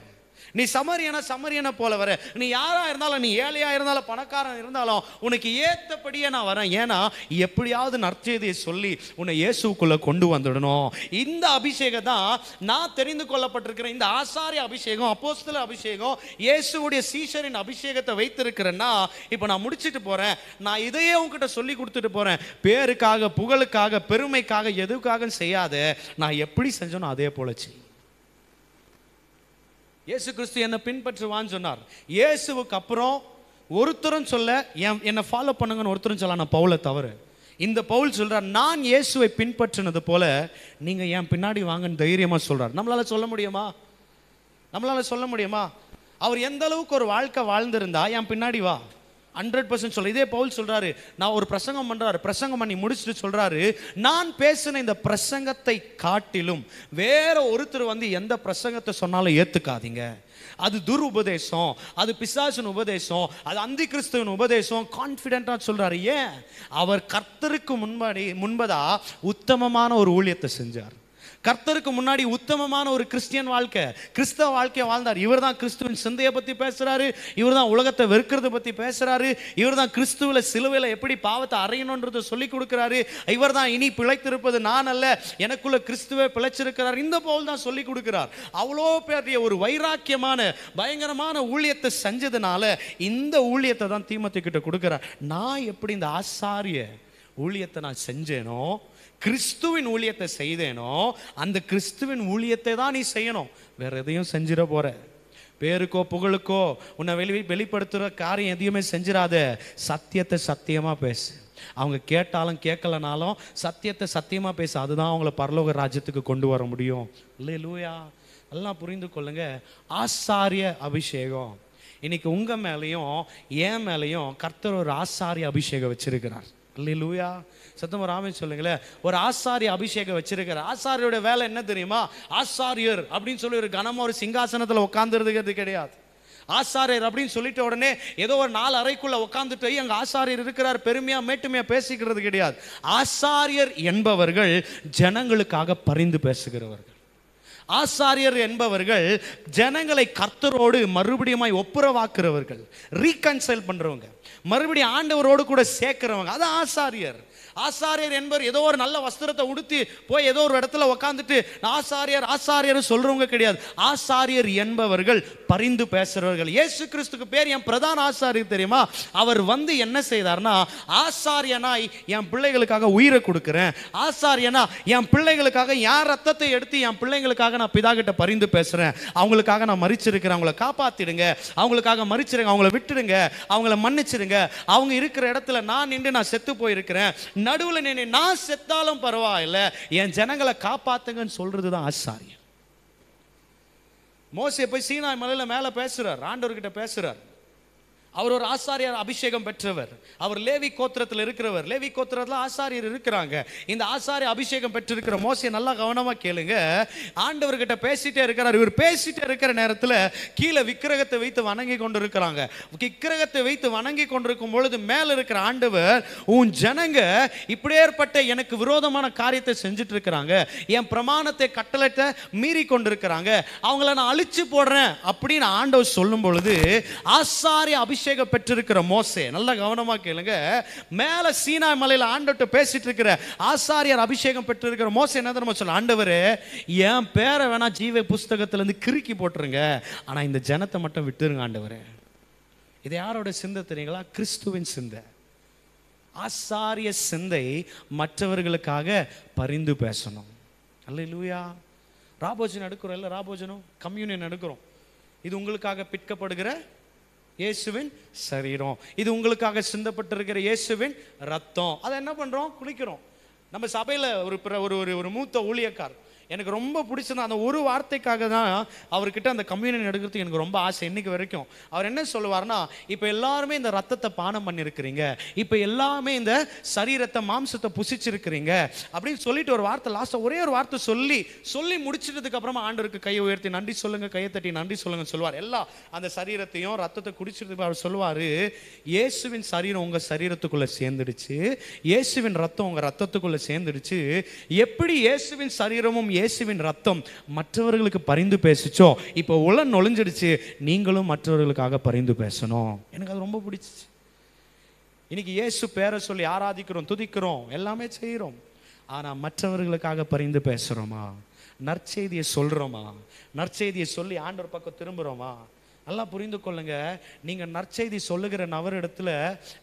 நீ சமரியனை போல வர, நீ யாரா இருந்தாலும், நீ ஏழையா இருந்தாலும் பணக்காரன் இருந்தாலும் உனக்கு ஏத்தபடியே நான் வரேன். ஏன்னா எப்படியாவது நற்செய்தியை சொல்லி உன்னை இயேசுக்குள்ள கொண்டு வந்துடணும். இந்த அபிஷேகம் தான் நான் தெரிந்து கொள்ளப்பட்டிருக்கிற இந்த ஆசாரிய அபிஷேகம், அப்போஸ்தல அபிஷேகம், இயேசுவுடைய சீஷரின் அபிஷேகத்தை வைத்திருக்கிறேன்னா, இப்போ நான் முடிச்சிட்டு போறேன், நான் இதையே உங்ககிட்ட சொல்லி கொடுத்துட்டு போறேன். பேருக்காக, புகழுக்காக, பெருமைக்காக, எதுக்காக செய்யாத, நான் எப்படி செஞ்சோனோ அதே போல செய். இயேசு கிறிஸ்து என்னை பின்பற்றுவான்னு சொன்னார். இயேசுவுக்கு அப்புறம் ஒருத்தரும் சொல்ல என்னை ஃபாலோ பண்ணுங்கன்னு ஒருத்தரும் சொல்ல, நான் பவுலை தவறு. இந்த பவுல் சொல்றார், நான் இயேசுவை பின்பற்றினது போல நீங்க என் பின்னாடி வாங்கன்னு தைரியமா சொல்றார். நம்மளால சொல்ல முடியுமா? அவர் எந்த அளவுக்கு ஒரு வாழ்க்கை வாழ்ந்திருந்தா என் பின்னாடி வா 100% சொல்ல. இதே பவுல் சொல்றாரு, நான் ஒரு பிரசங்கம் பண்றாரு, பிரசங்கம் பண்ணி முடிச்சுட்டு சொல்றாரு, நான் பேசின இந்த பிரசங்கத்தை காட்டிலும் வேற ஒருத்தர் வந்து எந்த பிரசங்கத்தை சொன்னாலும் ஏத்துக்காதீங்க. அது துருபதேசம், அது பிசாசின் உபதேசம், அது அந்தி கிறிஸ்துவின் உபதேசம். கான்ஃபிடென்ட்டா சொல்றாரு. ஏன்? அவர் கர்த்தருக்கு முன்பதா உத்தமமான ஒரு ஊழியத்தை செஞ்சார். கர்த்தருக்கு முன்னாடி உத்தமமான ஒரு கிறிஸ்டியன் வாழ்க்கை, கிறிஸ்தவ வாழ்க்கையை வாழ்ந்தார். இவர் தான் கிறிஸ்துவின் சிந்தையை பற்றி பேசுறாரு, இவர் தான் உலகத்தை வெறுக்கிறத பற்றி பேசுறாரு, இவர் தான் கிறிஸ்துவில சிலுவையில் எப்படி பாவத்தை அறையணுன்றதை சொல்லி கொடுக்குறாரு, இவர் தான் இனி பிழைத்திருப்பது நான் அல்ல, எனக்குள்ள கிறிஸ்துவே பிழைச்சிருக்கிறார். இந்த பவுல் தான் சொல்லி கொடுக்கிறார். அவ்வளோ பெரிய ஒரு வைராக்கியமான பயங்கரமான ஊழியத்தை செஞ்சதுனால இந்த ஊழியத்தை தான் தீமோத்தேயு கிட்ட கொடுக்கிறார். நான் எப்படி இந்த ஆசாரிய ஊழியத்தை நான் செஞ்சேனோ, கிறிஸ்துவின் ஊழியத்தை செய்தேனோ, அந்த கிறிஸ்துவின் ஊழியத்தை தான் நீ செய்யணும். வேற எதையும் செஞ்சிட போற, பேருக்கோ புகழுக்கோ உன்னை வெளிப்படுத்துகிற காரியம் எதையுமே செஞ்சிடாத. சத்தியத்தை சத்தியமா பேசு. அவங்க கேட்டாலும் கேட்கலனாலும் சத்தியத்தை சத்தியமா பேசு. அதுதான் அவங்கள பரலோக ராஜ்யத்துக்கு கொண்டு வர முடியும். அல்லேலூயா. எல்லாம் புரிந்து கொள்ளுங்க. ஆசாரிய அபிஷேகம் இன்னைக்கு உங்க மேலையும் என் மேலையும் கர்த்தர் ஒரு ஆசாரிய அபிஷேகம் வச்சிருக்கிறார். அல்லேலூயா. சத்தமா ராமன் சொல்லுங்களேன். ஒரு ஆசாரிய அபிஷேகம் வச்சிருக்கிறார். ஆசாரியோட வேலை என்ன தெரியுமா? ஆசாரியர் அப்படின்னு சொல்லி ஒரு கனமா ஒரு சிங்காசனத்துல உட்கார்ந்துருக்கிறது கிடையாது. ஆசாரியர் அப்படின்னு சொல்லிட்ட உடனே ஏதோ ஒரு 4 அறைக்குள்ள உட்காந்துட்டு அங்க ஆசாரியர் இருக்கிறார் பெருமையா மேட்டுமையா பேசிக்கிறது கிடையாது. ஆசாரியர் என்பவர்கள் ஜனங்களுக்காக பரிந்து பேசுகிறவர்கள். ஆசாரியர் என்பவர்கள் ஜனங்களை கர்த்தரோடு மறுபடியும் ஒப்புரவாக்குறவர்கள், ரீகன்சைல் பண்றவங்க, மறுபடியும் ஆண்டவரோடு கூட சேர்க்கிறவங்க. அது ஆசாரியர். ஆசாரியர் என்பவர் ஏதோ ஒரு நல்ல வஸ்திரத்தை உடுத்தி போய் ஏதோ ஒரு இடத்துல உட்காந்துட்டு ஆசாரியர் ஆசாரியர் சொல்றவங்க கிடையாது. ஆசாரியர் என்பவர்கள் பரிந்து பேசுறவர்கள். இயேசு கிறிஸ்துக்கு பேர் என் பிரதான ஆசாரியர் தெரியுமா? அவர் வந்து என்ன செய்தார்னா, ஆசாரியனாய் என் பிள்ளைகளுக்காக உயிரை கொடுக்கிறேன், ஆசாரியனா என் பிள்ளைகளுக்காக என் ரத்தத்தை எடுத்து என் பிள்ளைங்களுக்காக நான் பிதா கிட்ட பரிந்து பேசுறேன், அவங்களுக்காக நான் மரிச்சிருக்கிறேன், அவங்கள காப்பாத்திடுங்க, அவங்களுக்காக மரிச்சிருங்க, அவங்கள விட்டுடுங்க, அவங்கள மன்னிச்சிடுங்க, அவங்க இருக்கிற இடத்துல நான் நின்று நான் செத்து போயிருக்கிறேன், நடுவில் நின்று நான் செத்தாலும் பரவாயில்ல, என் ஜனங்களை காப்பாத்துங்கன்னு சொல்றதுதான் ஆசாரியர். மோசே போய் சீனாய் மலையில மேல பேசுறார், ஆண்டவர்கிட்ட பேசுறார். அவர் ஒரு ஆசாரியர் அபிஷேகம் பெற்றவர். அவர் லேவி கோத்திரத்தில் இருக்கிறவர். லேவி கோத்திரத்தில் ஆசாரியர் இருக்கிறாங்க. இந்த ஆசாரிய அபிஷேகம் பெற்றிருக்கிற மோசே நல்லா கவனமா கேளுங்க. ஆண்டவர்கிட்ட பேசிட்டே இருக்கிறார். இவர் பேசிட்டே இருக்கிற நேரத்தில் கீழே விக்கிரகத்தை வைத்து வணங்கி கொண்டு இருக்கிறாங்க. விக்கிரகத்தை வைத்து வணங்கி கொண்டிருக்கும் பொழுது மேல இருக்கிற ஆண்டவர், உன் ஜனங்க இப்படியேற்பட்ட எனக்கு விரோதமான காரியத்தை செஞ்சுட்டு இருக்கிறாங்க, என் பிரமாணத்தை கட்டளைத்தை மீறி கொண்டிருக்கிறாங்க, அவங்கள நான் அழிச்சு போடுறேன் அப்படின்னு ஆண்டவர் சொல்லும் பொழுது ஆசாரிய அபிஷேகம் பெற்றிருக்கிற மோசே, நல்ல கவனமா கேளுங்க, மேல சீனாய் மலையில ஆண்டவர்கிட்ட பேசிட்டு இருக்கிற ஆசாரியர் அபிஷேகம் பெற்றிருக்கிற மோசே என்ன தெரியுமா சொல்ல, ஆண்டவரே என் பேரை வேணா ஜீவ புஸ்தகத்துல இருந்து கிறுக்கி போட்டுருங்க, ஆனா இந்த ஜனத்தை மட்டும் விட்டுருங்க ஆண்டவரே. இது யாரோட சிந்தை தெரியுங்களா? கிறிஸ்துவின் சிந்தை. ஆசாரிய சிந்தை மற்றவர்களுக்காக பரிந்து பேசணும். அல்லேலூயா. ராபோஜனம் எடுக்கிறோம் இல்லை, ராபோஜனம் கம்யூனியன் எடுக்கிறோம். இது உங்களுக்காக பிற்கப்படுகிற இயேசுவின் சரீரம், இது உங்களுக்காக சிந்தப்பட்டிருக்கிற இயேசுவின் ரத்தம். அதை என்ன பண்றோம்? குளிக்கிறோம். நம்ம சபையில் ஒரு மூத்த ஊழியக்கார், எனக்கு ரொம்ப பிடிச்சது அந்த ஒரு வார்த்தைக்காக தான் அவர்கிட்ட அந்த கம்யூனியன் எடுக்கிறதுக்கு எனக்கு ரொம்ப ஆசை இன்னைக்கு வரைக்கும். அவர் என்ன சொல்லுவார்னா, இப்போ எல்லாருமே இந்த ரத்தத்தை பானம் பண்ணியிருக்கிறீங்க, இப்போ எல்லாமே இந்த சரீரத்தை மாம்சத்தை புசிச்சிருக்கிறீங்க அப்படின்னு சொல்லிட்டு ஒரு வார்த்தை லாஸ்ட்டாக ஒரே ஒரு வார்த்தை சொல்லி முடிச்சிட்டதுக்கு அப்புறமா ஆண்டவருக்கு கையை உயர்த்தி நன்றி சொல்லுங்க, கையை தட்டி நன்றி சொல்லுங்க சொல்லுவார். எல்லாம் அந்த சரீரத்தையும் ரத்தத்தை குடிச்சிட்டு அவர் சொல்லுவார், இயேசுவின் சரீரம் உங்க சரீரத்துக்குள்ள சேர்ந்துடுச்சு, இயேசுவின் ரத்தம் உங்க ரத்தத்துக்குள்ள சேர்ந்துடுச்சு. எப்படி இயேசுவின் சரீரமும் இயேசுவின் ரத்தம் மற்றவர்களுக்கு பரிந்து பேசிச்சோ, இப்போ உலன் நொழிஞ்சிடுச்சு, நீங்களும் மற்றவர்களுக்காக பரிந்து பேசணும். எனக்கு அது ரொம்ப பிடிச்சிச்சு. இன்னைக்கு இயேசு பேரை சொல்லி ஆராதிக்கிறோம், துதிக்கிறோம், எல்லாமே செய்கிறோம். ஆனா மற்றவர்களுக்காக பரிந்து பேசுறோமா? நற்செய்தியை சொல்றோமா? நற்செய்தியை சொல்லி ஆண்டவர் பக்கம் திரும்புறோமா? நல்லா புரிந்து கொள்ளுங்க. நீங்க நற்செய்தி சொல்லுகிற நபரிடத்துல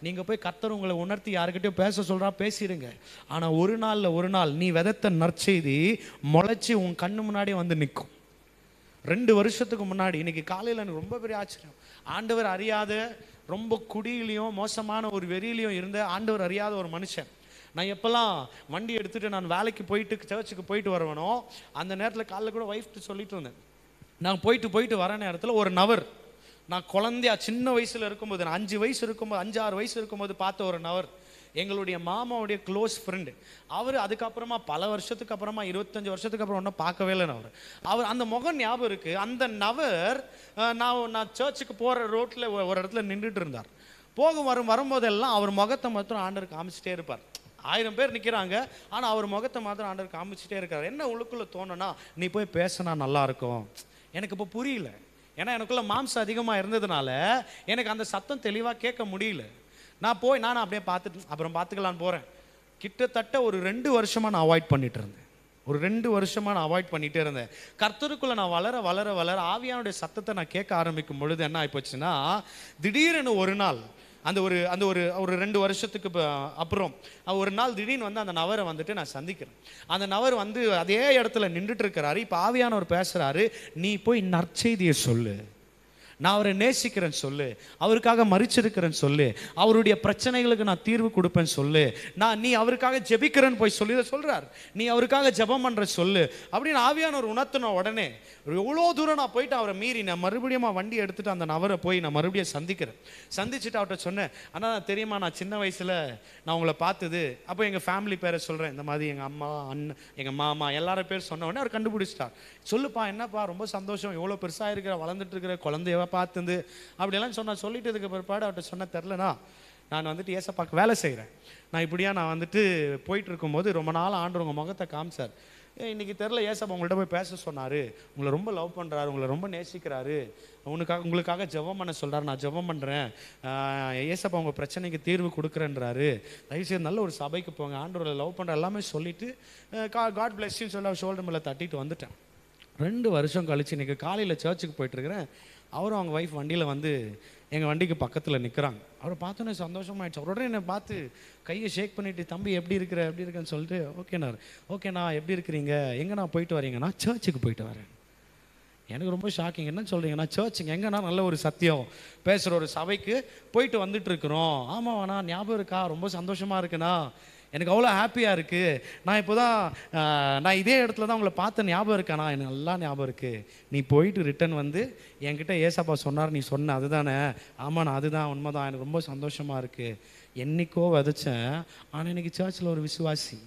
நீங்க போய் கர்த்தர் உங்களை உணர்த்தி யாருக்கிட்டையும் பேச சொல்றா பேசிடுங்க. ஆனா ஒரு நாள் நீ விதைத்த நற்செய்தி முளைச்சி உன் கண்ணு முன்னாடி வந்து நிற்கும். 2 வருஷத்துக்கு முன்னாடி இன்னைக்கு காலையில் எனக்கு ரொம்ப பெரிய ஆச்சரியம். ஆண்டவர் அறியாத, ரொம்ப குடியிலையும் மோசமான ஒரு வெறியிலையும் இருந்த ஆண்டவர் அறியாத ஒரு மனுஷன். நான் எப்போல்லாம் வண்டி எடுத்துட்டு நான் வேலைக்கு போயிட்டு சர்ச்சுக்கு போயிட்டு வருவேனோ அந்த நேரத்தில் காலைல கூட ஒய்ஃப்ட்டு சொல்லிட்டு இருந்தேன். நான் போயிட்டு வர நேரத்தில் ஒரு நபர், நான் குழந்தையா சின்ன வயசில் இருக்கும்போது, நான் 5 வயசு இருக்கும்போது, 5-6 வயசு இருக்கும்போது பார்த்த ஒரு நபர், எங்களுடைய மாமாவுடைய க்ளோஸ் ஃப்ரெண்டு. அவர் அதுக்கப்புறமா பல வருஷத்துக்கு அப்புறமா 25 வருஷத்துக்கு அப்புறம் ஒன்றும் பார்க்கவே இல்லை. அவர் அந்த முகம் ஞாபகம் இருக்குது. அந்த நபர் நான் சர்ச்சுக்கு போகிற ரோட்டில் ஒரு இடத்துல நின்றுட்டு இருந்தார். வரும்போதெல்லாம் அவர் முகத்தை மாத்திரம் ஆண்டவர் காமிச்சிட்டே இருப்பார். 1000 பேர் நிற்கிறாங்க, ஆனால் அவர் முகத்தை மாத்திரம் ஆண்டவர் காமிச்சிட்டே இருக்கார். என்ன உள்ளுக்குள்ளே தோணுனா, நீ போய் பேசினா நல்லா இருக்கும். எனக்கு இப்போ புரியல, ஏன்னா எனக்குள்ள மாம்சம் அதிகமாக இருந்ததுனால எனக்கு அந்த சத்தம் தெளிவாக கேட்க முடியல. நானும் அப்படியே பார்த்துட்டு அப்புறம் பார்த்துக்கலான்னு போகிறேன். கிட்டத்தட்ட ஒரு 2 வருஷமாக நான் அவாய்ட் பண்ணிட்டு இருந்தேன். ஒரு 2 வருஷமாக நான் அவாய்ட் பண்ணிகிட்டே இருந்தேன். கர்த்தருக்குள்ளே நான் வளர ஆவியானுடைய சத்தத்தை நான் கேட்க ஆரம்பிக்கும் பொழுது என்ன ஆகிப்போச்சுன்னா, திடீர்னு ஒரு நாள் அந்த ஒரு 2 வருஷத்துக்கு அப்புறம் ஒரு நாள் திடீர்னு வந்து அந்த நபரை வந்துட்டு நான் சந்திக்கிறேன். அந்த நபர் வந்து அதே இடத்துல நின்றுட்டு இருக்கிறாரு. இப்போ ஆவியானவர் பேசுகிறாரு, நீ போய் நற்செய்தியை சொல்லு, நான் அவரை நேசிக்கிறேன்னு சொல்லு, அவருக்காக மரிச்சிருக்கிறேன்னு சொல்லு, அவருடைய பிரச்சனைகளுக்கு நான் தீர்வு கொடுப்பேன்னு சொல்லு, நீ அவருக்காக ஜெபிக்கிறேன்னு போய் சொல்லி சொல்றார், நீ அவருக்காக ஜெபம் பண்ற சொல்லு அப்படின்னு ஆவியானவர் உணர்த்தின உடனே எவ்வளோ தூரம் நான் போயிட்டு அவரை மீறி நான் மறுபடியும் வண்டி எடுத்துட்டு அந்த நபரை போய் நான் மறுபடியும் சந்திச்சுட்டு அவர்கிட்ட சொன்னேன், ஆனால் தெரியுமா நான் சின்ன வயசுல நான் உங்களை பார்த்தது, அப்போ எங்கள் ஃபேமிலி பேரை சொல்கிறேன், இந்த மாதிரி எங்கள் அம்மா, அண்ணன், எங்கள் மாமா எல்லாரும் பேர் சொன்ன உடனே அவர் கண்டுபிடிச்சிட்டார். சொல்லுப்பா என்னப்பா ரொம்ப சந்தோஷம், எவ்வளோ பெருசாக இருக்கிற, வளர்ந்துட்டு இருக்கிற குழந்தைய பார்த்துந்து அப்படியெல்லாம் சொல்லிட்டதுக்கு பிற்பாடு அவர்கிட்ட சொன்ன, தெரிலனா நான் வந்துட்டு ஏசப்பாக்கு வேலை செய்கிறேன், நான் வந்துட்டு போயிட்டு இருக்கும்போது ரொம்ப நாள் ஆண்டு உங்கள் முகத்தை காமிச்சார், இன்னைக்கு தெரில ஏசப்பா உங்கள்கிட்ட போய் பேச சொன்னார், உங்களை ரொம்ப லவ் பண்ணுறாரு, உங்களை ரொம்ப நேசிக்கிறாரு, உங்களுக்காக ஜெபம் பண்ண சொல்கிறார், நான் ஜெபம் பண்ணுறேன், ஏசப்பா உங்கள் பிரச்சனைக்கு தீர்வு கொடுக்குறேன்றாரு, தயவுசெய்து நல்ல ஒரு சபைக்கு போங்க, ஆண்டவரை லவ் பண்ணுற எல்லாமே சொல்லிவிட்டு காட் பிளெஸ்ஸின்னு சொல்லி அவர் ஷோல்டர் மேலே தட்டிட்டு வந்துட்டேன். 2 வருஷம் கழிச்சு இன்றைக்கி காலையில் சர்ச்சுக்கு போயிட்டுருக்கிறேன். அவரும் அவங்க ஒய்ஃப் வண்டியில் வந்து எங்கள் வண்டிக்கு பக்கத்தில் நிற்கிறாங்க. அவரை பார்த்தோன்னே சந்தோஷமாயிடுச்சு. அவரோட என்னை பார்த்து கையை ஷேக் பண்ணிவிட்டு, தம்பி எப்படி இருக்கேன்னு சொல்லிட்டு, ஓகேண்ணா எப்படி இருக்கிறீங்க, எங்கண்ணா போயிட்டு வரீங்கன்னா, சர்ச்சுக்கு போயிட்டு வரேன். எனக்கு ரொம்ப ஷாக்கிங், என்ன சொல்கிறீங்கன்னா, சர்ச்சுங்க எங்கன்னா நல்ல ஒரு சத்தியம் பேசுகிற ஒரு சபைக்கு போயிட்டு வந்துட்டு இருக்கிறோம். ஆமாண்ணா ஞாபகம் இருக்கா, ரொம்ப சந்தோஷமாக இருக்குண்ணா, எனக்கு அவ்வளோ ஹாப்பியாக இருக்குது. நான் இப்போ தான் நான் இதே இடத்துல தான் உங்களை பார்த்த ஞாபகம் இருக்காண்ணா, எனக்கு நல்லா ஞாபகம் இருக்குது. நீ போயிட்டு ரிட்டன் வந்து என்கிட்ட ஏசப்பா சொன்னார், நீ சொன்ன அதுதானே? ஆமாண்ணா அதுதான், உண்மைதான், எனக்கு ரொம்ப சந்தோஷமாக இருக்குது. என்னைக்கோ விதைச்சேன், ஆனால் இன்னைக்கு சர்ச்சில் ஒரு விசுவாசி.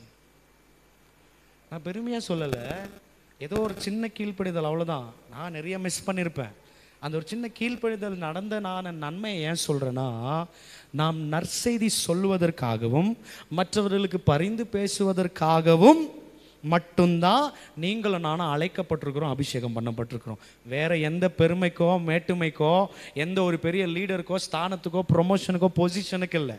நான் பெருமையாக சொல்லலை, ஏதோ ஒரு சின்ன கீழ்ப்படிதல், அவ்வளோதான். நான் நிறைய மிஸ் பண்ணியிருப்பேன். அந்த ஒரு சின்ன கீழ்ப்படிதல் நடந்த நான் நன்மையை ஏன் சொல்கிறேன்னா, நாம் நற்செய்தி சொல்வதற்காகவும் மற்றவர்களுக்கு பரிந்து பேசுவதற்காகவும் மட்டும்தான் நீங்களும் நானும் அழைக்கப்பட்டிருக்கிறோம், அபிஷேகம் பண்ணப்பட்டிருக்கிறோம். வேற எந்த பெருமைக்கோ மேட்டுமைக்கோ எந்த ஒரு பெரிய லீடருக்கோ ஸ்தானத்துக்கோ ப்ரொமோஷனுக்கோ பொசிஷனுக்கு இல்லை.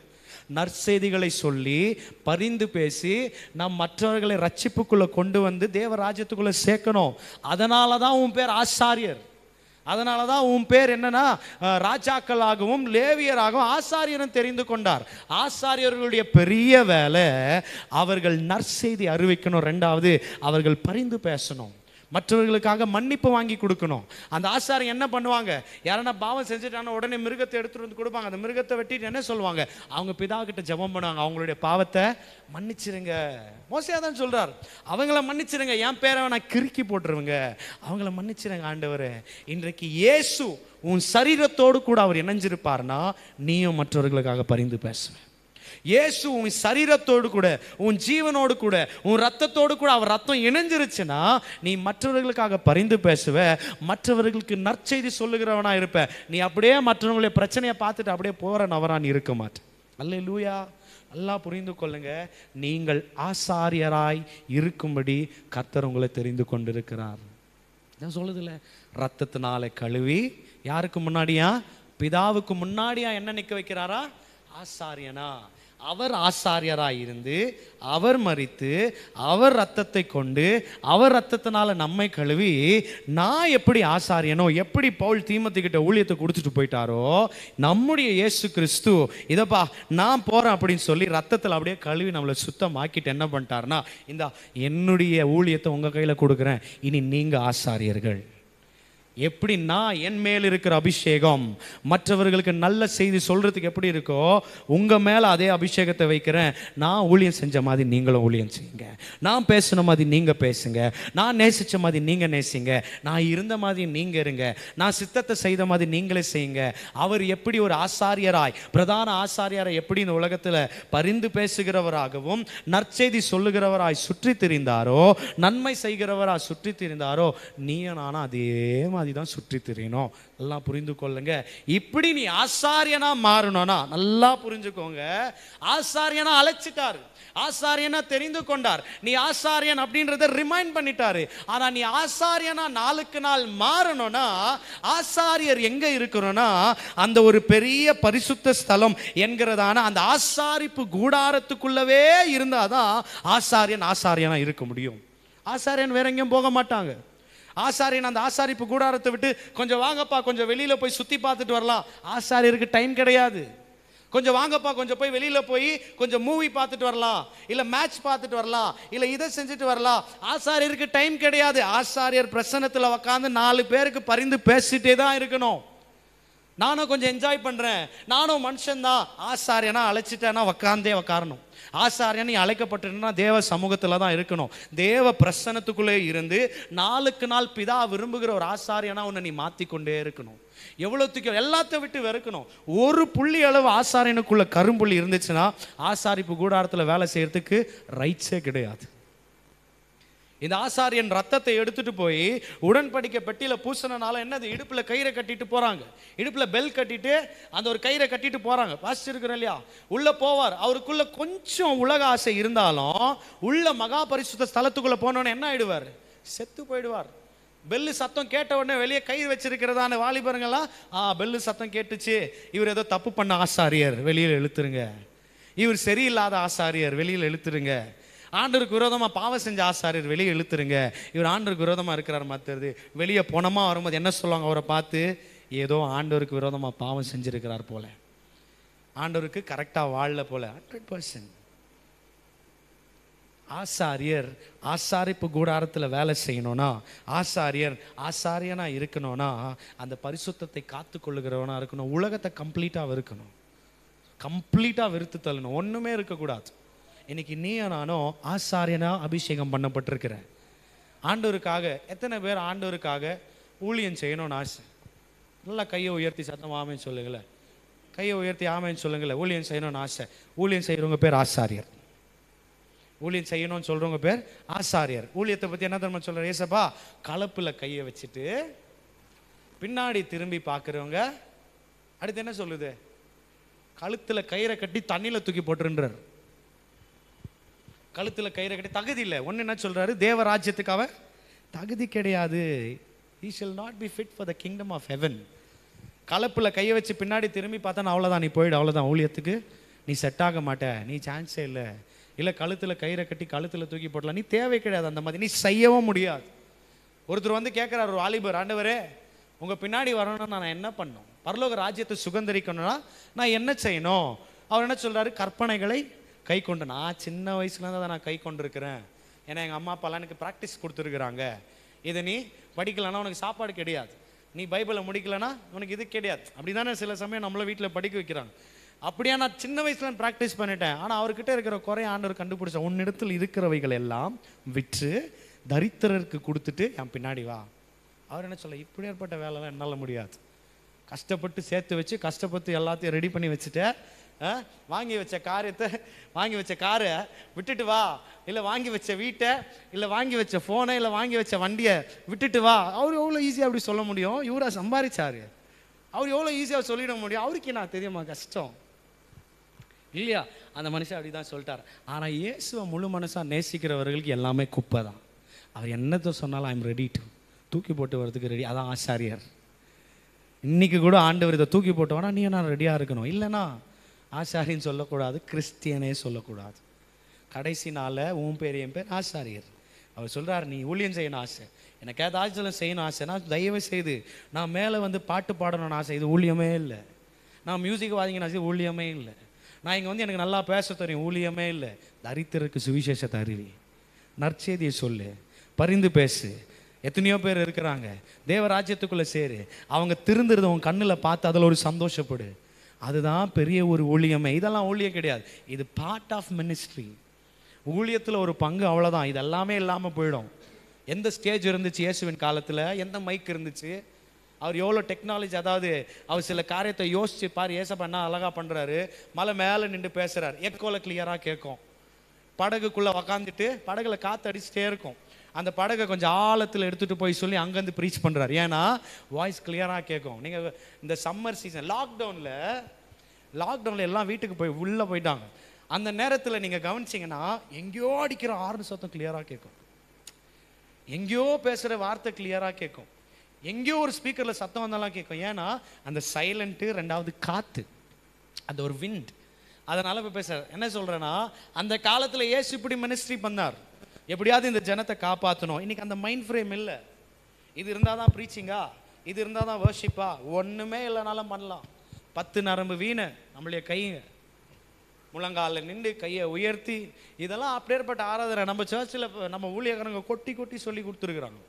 நற்செய்திகளை சொல்லி பரிந்து பேசி நாம் மற்றவர்களை ரட்சிப்புக்குள்ளே கொண்டு வந்து தேவராஜ்யத்துக்குள்ளே சேர்க்கணும். அதனால தான் உன் பேர் ஆசாரியர். அதனால தான் உன் பேர் என்னன்னா ராஜாக்களாகவும் லேவியராகவும் ஆசாரியரும் தெரிந்து கொண்டார். ஆசாரியர்களுடைய பெரிய வேலை அவர்கள் நற்செய்தி அறிவிக்கணும். ரெண்டாவது, அவர்கள் பரிந்து பேசணும், மற்றவர்களுக்காக மன்னிப்பு வாங்கி கொடுக்கணும். அந்த ஆசாரியர் என்ன பண்ணுவாங்க, யாரன்னா பாவம் செஞ்சுட்டாங்கன்னா உடனே மிருகத்தை எடுத்துட்டு வந்து கொடுப்பாங்க. அந்த மிருகத்தை வெட்டிட்டு என்ன சொல்லுவாங்க, அவங்க பிதா கிட்ட ஜெபம் பண்ணுவாங்க, அவங்களுடைய பாவத்தை மன்னிச்சிருங்க. மோசையா தான் சொல்றார், அவங்கள மன்னிச்சிருங்க, என் பேரை நான் கிறுக்கி போட்டுருவங்க, அவங்கள மன்னிச்சிருங்க ஆண்டவரே. இன்றைக்கு இயேசு உன் சரீரத்தோடு கூட அவர் இணைஞ்சிருப்பார்னா நீயும் மற்றவர்களுக்காக பரிந்து பேசுவேன். இயேசு உன் சரீரத்தோடு கூட உன் ஜீவனோடு கூட உன் ரத்தத்தோடு கூட அவர் ரத்தம் இணைஞ்சிருச்சுன்னா நீ மற்றவர்களுக்காக பரிந்து பேசுவ, மற்றவர்களுக்கு நற்செய்தி சொல்லுகிறவனா இருப்ப. நீ அப்படியே மற்றவங்களுடைய பிரச்சனையை பார்த்துட்டு அப்படியே போற நபரா நீ இருக்க மாட்டேன். அல்லேலூயா. நல்லா புரிந்து கொள்ளுங்க, நீங்கள் ஆசாரியராய் இருக்கும்படி கர்த்தர் உங்களை தெரிந்து கொண்டிருக்கிறார். நான் சொல்லுதில்ல, ரத்தத்தினால கழுவி யாருக்கு முன்னாடியா, பிதாவுக்கு முன்னாடியா என்ன நிற்க வைக்கிறாரா, ஆசாரியனா. அவர் ஆசாரியராய் இருந்து அவர் மரித்து அவர் ரத்தத்தை கொண்டு அவர் ரத்தத்தினால நம்மை கழுவி, நான் எப்படி ஆசாரியனோ, எப்படி பவுல் தீமோத்தேயுகிட்ட ஊழியத்தை கொடுத்துட்டு போயிட்டாரோ, நம்முடைய இயேசு கிறிஸ்து இதப்பா நான் போறேன் அப்படின்னு சொல்லி ரத்தத்தில் அப்படியே கழுவி நம்மளை சுத்தமாக்கிட்டு என்ன பண்ணிட்டாருன்னா, இந்த என்னுடைய ஊழியத்தை உங்க கையில கொடுக்குறேன், இனி நீங்க ஆசாரியர்கள். எப்படின்னா என் மேல் இருக்கிற அபிஷேகம் மற்றவர்களுக்கு நல்ல செய்தி சொல்றதுக்கு எப்படி இருக்கோ, உங்க மேல அதே அபிஷேகத்தை வைக்கிறேன். நான் ஊழியம் செஞ்ச மாதிரி நீங்களும் ஊழியம் செய்யுங்க, நான் பேசின மாதிரி நீங்க பேசுங்க, நான் நேசிச்ச மாதிரி நீங்க நேசிங்க, நான் இருந்த மாதிரி நீங்க இருங்க, நான் சித்தத்தை செய்த மாதிரி நீங்களே செய்யுங்க. அவர் எப்படி ஒரு ஆசாரியராய், பிரதான ஆசாரியராய் எப்படி இந்த உலகத்துல பரிந்து பேசுகிறவராகவும் நற்செய்தி சொல்லுகிறவராய் சுற்றி திரிந்தாரோ, நன்மை செய்கிறவராய் சுற்றி திரிந்தாரோ, நீயும் நானும் அதே மாதிரி தான் சுற்றி திரியணும். நல்லா புரிந்து கொள்ளுங்க. இப்படி நீ ஆசாரியனா மாறணும்னா நல்லா புரிஞ்சுக்கோங்க, ஆசாரியனா அழைச்சிட்டாரு, ஆசாரியனா தெரிந்து கொண்டார், நீ ஆசாரியன் அப்படின்றத ரிமைண்ட் பண்ணிட்டாரு. ஆனா நீ ஆசாரியனா நாளுக்கு நாள் மாறணும்னா, ஆசாரியர் எங்க இருக்கணும்னா அந்த ஒரு பெரிய பரிசுத்த ஸ்தலம் என்கிறதான அந்த ஆசாரிப்பு கூடாரத்துக்குள்ளவே இருந்தாதான் ஆசாரியன் ஆசாரியனா இருக்க முடியும். ஆசாரியன் வேற எங்கேயும் போக மாட்டாங்க. ஆசாரியன் அந்த ஆசாரிப்பு கூடாரத்தை விட்டு கொஞ்சம் வாங்கப்பா கொஞ்சம் வெளியில போய் சுத்தி பார்த்துட்டு வரலாம், ஆசாரியருக்கு டைம் கிடையாது. கொஞ்சம் வாங்கப்பா கொஞ்சம் போய் வெளியில போய் கொஞ்சம் மூவி பார்த்துட்டு வரலாம், இல்ல மேட்ச் பார்த்துட்டு வரலாம், இல்ல இதை செஞ்சுட்டு வரலாம், ஆசாரியருக்கு டைம் கிடையாது. ஆசாரியர் பிரசன்னத்தில் உட்காந்து 4 பேருக்கு பரிந்து பேசிட்டே தான் இருக்கணும். நானும் கொஞ்சம் என்ஜாய் பண்றேன், நானும் மனுஷன்தான், ஆசாரியனா அழைச்சிட்டேன்னா உக்காரணும். ஆசாரியன் நீ அழைக்கப்பட்டிருந்தா தேவ சமூகத்தில் தான் இருக்கணும், தேவ பிரசன்னத்துக்குள்ளே இருந்து நாளுக்கு நாள் பிதா விரும்புகிற ஒரு ஆசாரியனா உன்னை நீ மாற்றிக்கொண்டே இருக்கணும். எவ்வளோத்துக்கு எல்லாத்தையும் விட்டு வெறுக்கணும். ஒரு புள்ளி அளவு ஆசாரியனுக்குள்ள கரும்புள்ளி இருந்துச்சுன்னா ஆசாரிப்பு கூடாரத்தில் வேலை செய்யறதுக்கு ரைட்ஸே கிடையாது. இந்த ஆசாரியன் ரத்தத்தை எடுத்துட்டு போய் உடன்படிக்கை பெட்டியில பூசனால என்னது, இடுப்புல கயிறை கட்டிட்டு போறாங்க, இடுப்புல பெல் கட்டிட்டு அந்த ஒரு கயிறை கட்டிட்டு போறாங்க. வாசிச்சிருக்கிறோம் இல்லையா? உள்ள போவார், அவருக்குள்ள கொஞ்சம் உலக ஆசை இருந்தாலும் உள்ள மகா பரிசுத்த ஸ்தலத்துக்குள்ள போனோன்னு என்ன ஆயிடுவார், செத்து போயிடுவார். பெல்லு சத்தம் கேட்ட உடனே வெளியே கயிறு வச்சிருக்கிறதான வாலிபருங்கெல்லாம் பெல்லு சத்தம் கேட்டுச்சு, இவர் ஏதோ தப்பு பண்ண ஆசாரியர் வெளியில் இழுத்துருங்க, இவர் சரியில்லாத ஆசாரியர் வெளியில் இழுத்துருங்க, ஆண்டருக்கு விரோதமாக பாவம் செஞ்ச ஆசாரியர் வெளியே இழுத்துருங்க, இவர் ஆண்டருக்கு விரோதமாக இருக்கிறார் மாத்துறது. வெளியே போனமா வரும்போது என்ன சொல்லுவாங்க, அவரை பார்த்து ஏதோ ஆண்டவருக்கு விரோதமாக பாவம் செஞ்சிருக்கிறார் போல, ஆண்டவருக்கு கரெக்டாக வாழல போல. 100% ஆசாரியர் ஆசாரிப்பு கூடாரத்தில் வேலை செய்யணும்னா, ஆசாரியர் ஆசாரியனா இருக்கணும்னா அந்த பரிசுத்தத்தை காத்து கொள்ளுகிறவனா இருக்கணும். உலகத்தை கம்ப்ளீட்டாக வெறுக்கணும், கம்ப்ளீட்டாக வெறுத்து தள்ளணும், ஒன்றுமே இருக்கக்கூடாது. இன்னைக்கு நீயும் நானும் ஆசாரியனா அபிஷேகம் பண்ணப்பட்டிருக்கிறேன். ஆண்டவருக்காக எத்தனை பேர் ஆண்டவருக்காக ஊழியம் செய்யணும்னு ஆசை? நல்லா கையை உயர்த்தி சத்தம் ஆமேன்னு சொல்லுங்களேன். கையை உயர்த்தி ஆமேன்னு சொல்லுங்களேன். ஊழியம் செய்யணும்னு ஆசை. ஊழியம் செய்கிறவங்க பேர் ஆசாரியர். ஊழியம் செய்யணும்னு சொல்கிறவங்க பேர் ஆசாரியர். ஊழியத்தை பற்றி என்ன தெரியுமா சொல்கிறார் ஏசப்பா? கலப்பில் கையை வச்சுட்டு பின்னாடி திரும்பி பார்க்குறவங்க, அடுத்து என்ன சொல்லுது? கழுத்தில் கயிறை கட்டி தண்ணியில் தூக்கி போட்டுருன்றார். கழுத்தில் கயிறை கட்டி தகுதி இல்லை. ஒன்று என்ன சொல்கிறாரு? தேவராஜ்யத்துக்கு அவன் தகுதி கிடையாது. he shall not be fit for the kingdom of heaven. கலப்பில் கையை வச்சு பின்னாடி திரும்பி பார்த்தா அவ்வளோதான், நீ போயிடு, அவ்வளோதான், ஊழியத்துக்கு நீ செட் ஆக மாட்ட, நீ சான்ஸே இல்லை. இல்லை கழுத்தில் கயிறை கட்டி கழுத்தில் தூக்கி போடலாம், நீ தேவை கிடையாது, அந்த மாதிரி நீ செய்யவும் முடியாது. ஒருத்தர் வந்து கேட்குறாரு, ஒரு வாலிபர், ஆண்டவரே உங்கள் பின்னாடி வரணும்னா நான் என்ன பண்ணணும்? பரலோக ராஜ்யத்தை சுதந்திரிக்கணும்னா நான் என்ன செய்யணும்? அவர் என்ன சொல்கிறாரு? கற்பனைகளை கை கொண்டு. நான் சின்ன வயசுலேருந்து அதை நான் கை கொண்டிருக்கிறேன். ஏன்னா எங்கள் அம்மா அப்பாலாம் எனக்கு ப்ராக்டிஸ் கொடுத்துருக்குறாங்க. இதை நீ படிக்கலைன்னா உனக்கு சாப்பாடு கிடையாது, நீ பைபிளை முடிக்கலைன்னா உனக்கு இது கிடையாது. அப்படி தானே சில சமயம் நம்மள வீட்டில் படிக்க வைக்கிறாங்க. அப்படியா? நான் சின்ன வயசுல ப்ராக்டிஸ் பண்ணிட்டேன். ஆனால் அவர்கிட்ட இருக்கிற குறைய ஆண்டவர் கண்டுபிடிச்ச, உன்னிடத்தில் இருக்கிறவைகள் எல்லாம் விற்று தரித்திரருக்கு கொடுத்துட்டு என் பின்னாடி வா. அவர் என்ன சொல்ல, இப்படி ஏற்பட்ட வேலைலாம் என்னால் முடியாது. கஷ்டப்பட்டு சேர்த்து வச்சு கஷ்டப்பட்டு எல்லாத்தையும் ரெடி பண்ணி வச்சுட்டேன், வாங்கி வச்ச காரியத்தை, வாங்கி வச்ச காரை விட்டுட்டு வா, இல்லை வாங்கி வச்ச வீட்டை, இல்லை வாங்கி வச்ச ஃபோனை, இல்லை வாங்கி வச்ச வண்டியை விட்டுட்டு வா. அவர் எவ்வளோ ஈஸியாக அப்படி சொல்ல முடியும்? இவரா சம்பாதிச்சாரு, அவர் எவ்வளோ ஈஸியாக சொல்லிட முடியும்? அவருக்கு நான் தெரியுமா கஷ்டம் இல்லையா? அந்த மனுஷன் அப்படி தான் சொல்லிட்டார். ஆனால் இயேசுவை முழு மனசாக நேசிக்கிறவர்களுக்கு எல்லாமே குப்பை தான். அவர் என்னத்தை சொன்னாலும் ஐம் ரெடி டு, தூக்கி போட்டு வரதுக்கு ரெடி. அதான் ஆசாரியர். இன்னைக்கு கூட ஆண்டவர் இதை தூக்கி போட்டோன்னா நீ நான் ரெடியாக இருக்கணும். இல்லைனா ஆசாரியன்னு சொல்லக்கூடாது, கிறிஸ்டியனே சொல்லக்கூடாது. கடைசி நாளில் உன் பேர் என் பேர் ஆசாரியர். அவர் சொல்கிறார், நீ ஊழியம் செய்யணும் ஆசை, எனக்கு ஏதாச்சும் செய்யணும் ஆசைனா தயவு செய்து நான் மேலே வந்து பாட்டு பாடணும்னு ஆசை, இது ஊழியமே இல்லை. நான் மியூசிக் வாதிங்கன்னு ஆசை, ஊழியமே இல்லை. நான் இங்கே வந்து எனக்கு நல்லா பேச தெரியும், ஊழியமே இல்லை. தரித்திரருக்கு சுவிசேஷத்தை அறிவி, நற்செய்தியை சொல்லு, பரிந்து பேசு. எத்தனையோ பேர் இருக்கிறாங்க, தேவராஜ்யத்துக்குள்ளே சேரு. அவங்க திருந்துறத உன் கண்ணில் பார்த்து அதில் ஒரு சந்தோஷப்படு. அதுதான் பெரிய ஒரு ஊழியமே. இதெல்லாம் ஊழியம் கிடையாது, இது பார்ட் ஆஃப் மினிஸ்ட்ரி. ஊழியத்தில் ஒரு பங்கு, அவ்வளோதான். இது எல்லாமே இல்லாமல் போயிடும். எந்த ஸ்டேஜ் இருந்துச்சு இயேசுவின் காலத்தில்? எந்த மைக் இருந்துச்சு? அவர் எவ்வளோ டெக்னாலஜி, அதாவது அவர் சில காரியத்தை யோசிச்சு பாரு. ஏசப்பா என்ன அழகாக பண்ணுறாரு, மலை மேலே நின்று பேசுகிறார், எக்கோல கிளியராக கேட்கும். படகுக்குள்ளே உக்காந்துட்டு படகுல காற்று அடிச்சுட்டே இருக்கும். அந்த படகை கொஞ்சம் ஆழத்தில் எடுத்துகிட்டு போய் சொல்லி அங்கேருந்து ப்ரீச் பண்ணுறாரு. ஏன்னா வாய்ஸ் கிளியராக கேட்கும். நீங்கள் இந்த சம்மர் சீசன் லாக்டவுனில் எல்லாம் வீட்டுக்கு போய் உள்ளே போயிட்டாங்க. அந்த நேரத்தில் நீங்கள் கவனிச்சிங்கன்னா எங்கேயோ அடிக்கிற ஆர்னு சத்தம் கிளியராக கேட்கும், எங்கேயோ பேசுகிற வார்த்தை கிளியராக கேட்கும், எங்கேயோ ஒரு ஸ்பீக்கரில் சத்தம் வந்தாலும் கேட்கும். ஏன்னா அந்த சைலண்ட்டு, ரெண்டாவது காற்று, அந்த ஒரு விண்ட். அதனால் இப்போ என்ன சொல்கிறேன்னா, அந்த காலத்தில் இயேசு இப்படி மினிஸ்ட்ரி பண்ணார், எப்படியாவது இந்த ஜனத்தை காப்பாற்றணும். இன்றைக்கி அந்த மைண்ட் ஃப்ரேம் இல்லை. இது இருந்தால் தான் ப்ரீச்சிங்கா, இது இருந்தால் தான் வர்ஷிப்பா, ஒன்றுமே இல்லைனாலும் பண்ணலாம். 10 நரம்பு வீணை நம்மளுடைய கைங்க, முழங்காலில் நின்று கையை உயர்த்தி, இதெல்லாம் அப்படியேற்பட்ட ஆராதனை. நம்ம சர்ச்சில் நம்ம ஊழியக்காரங்க கொட்டி கொட்டி சொல்லி கொடுத்துருக்குறாங்க.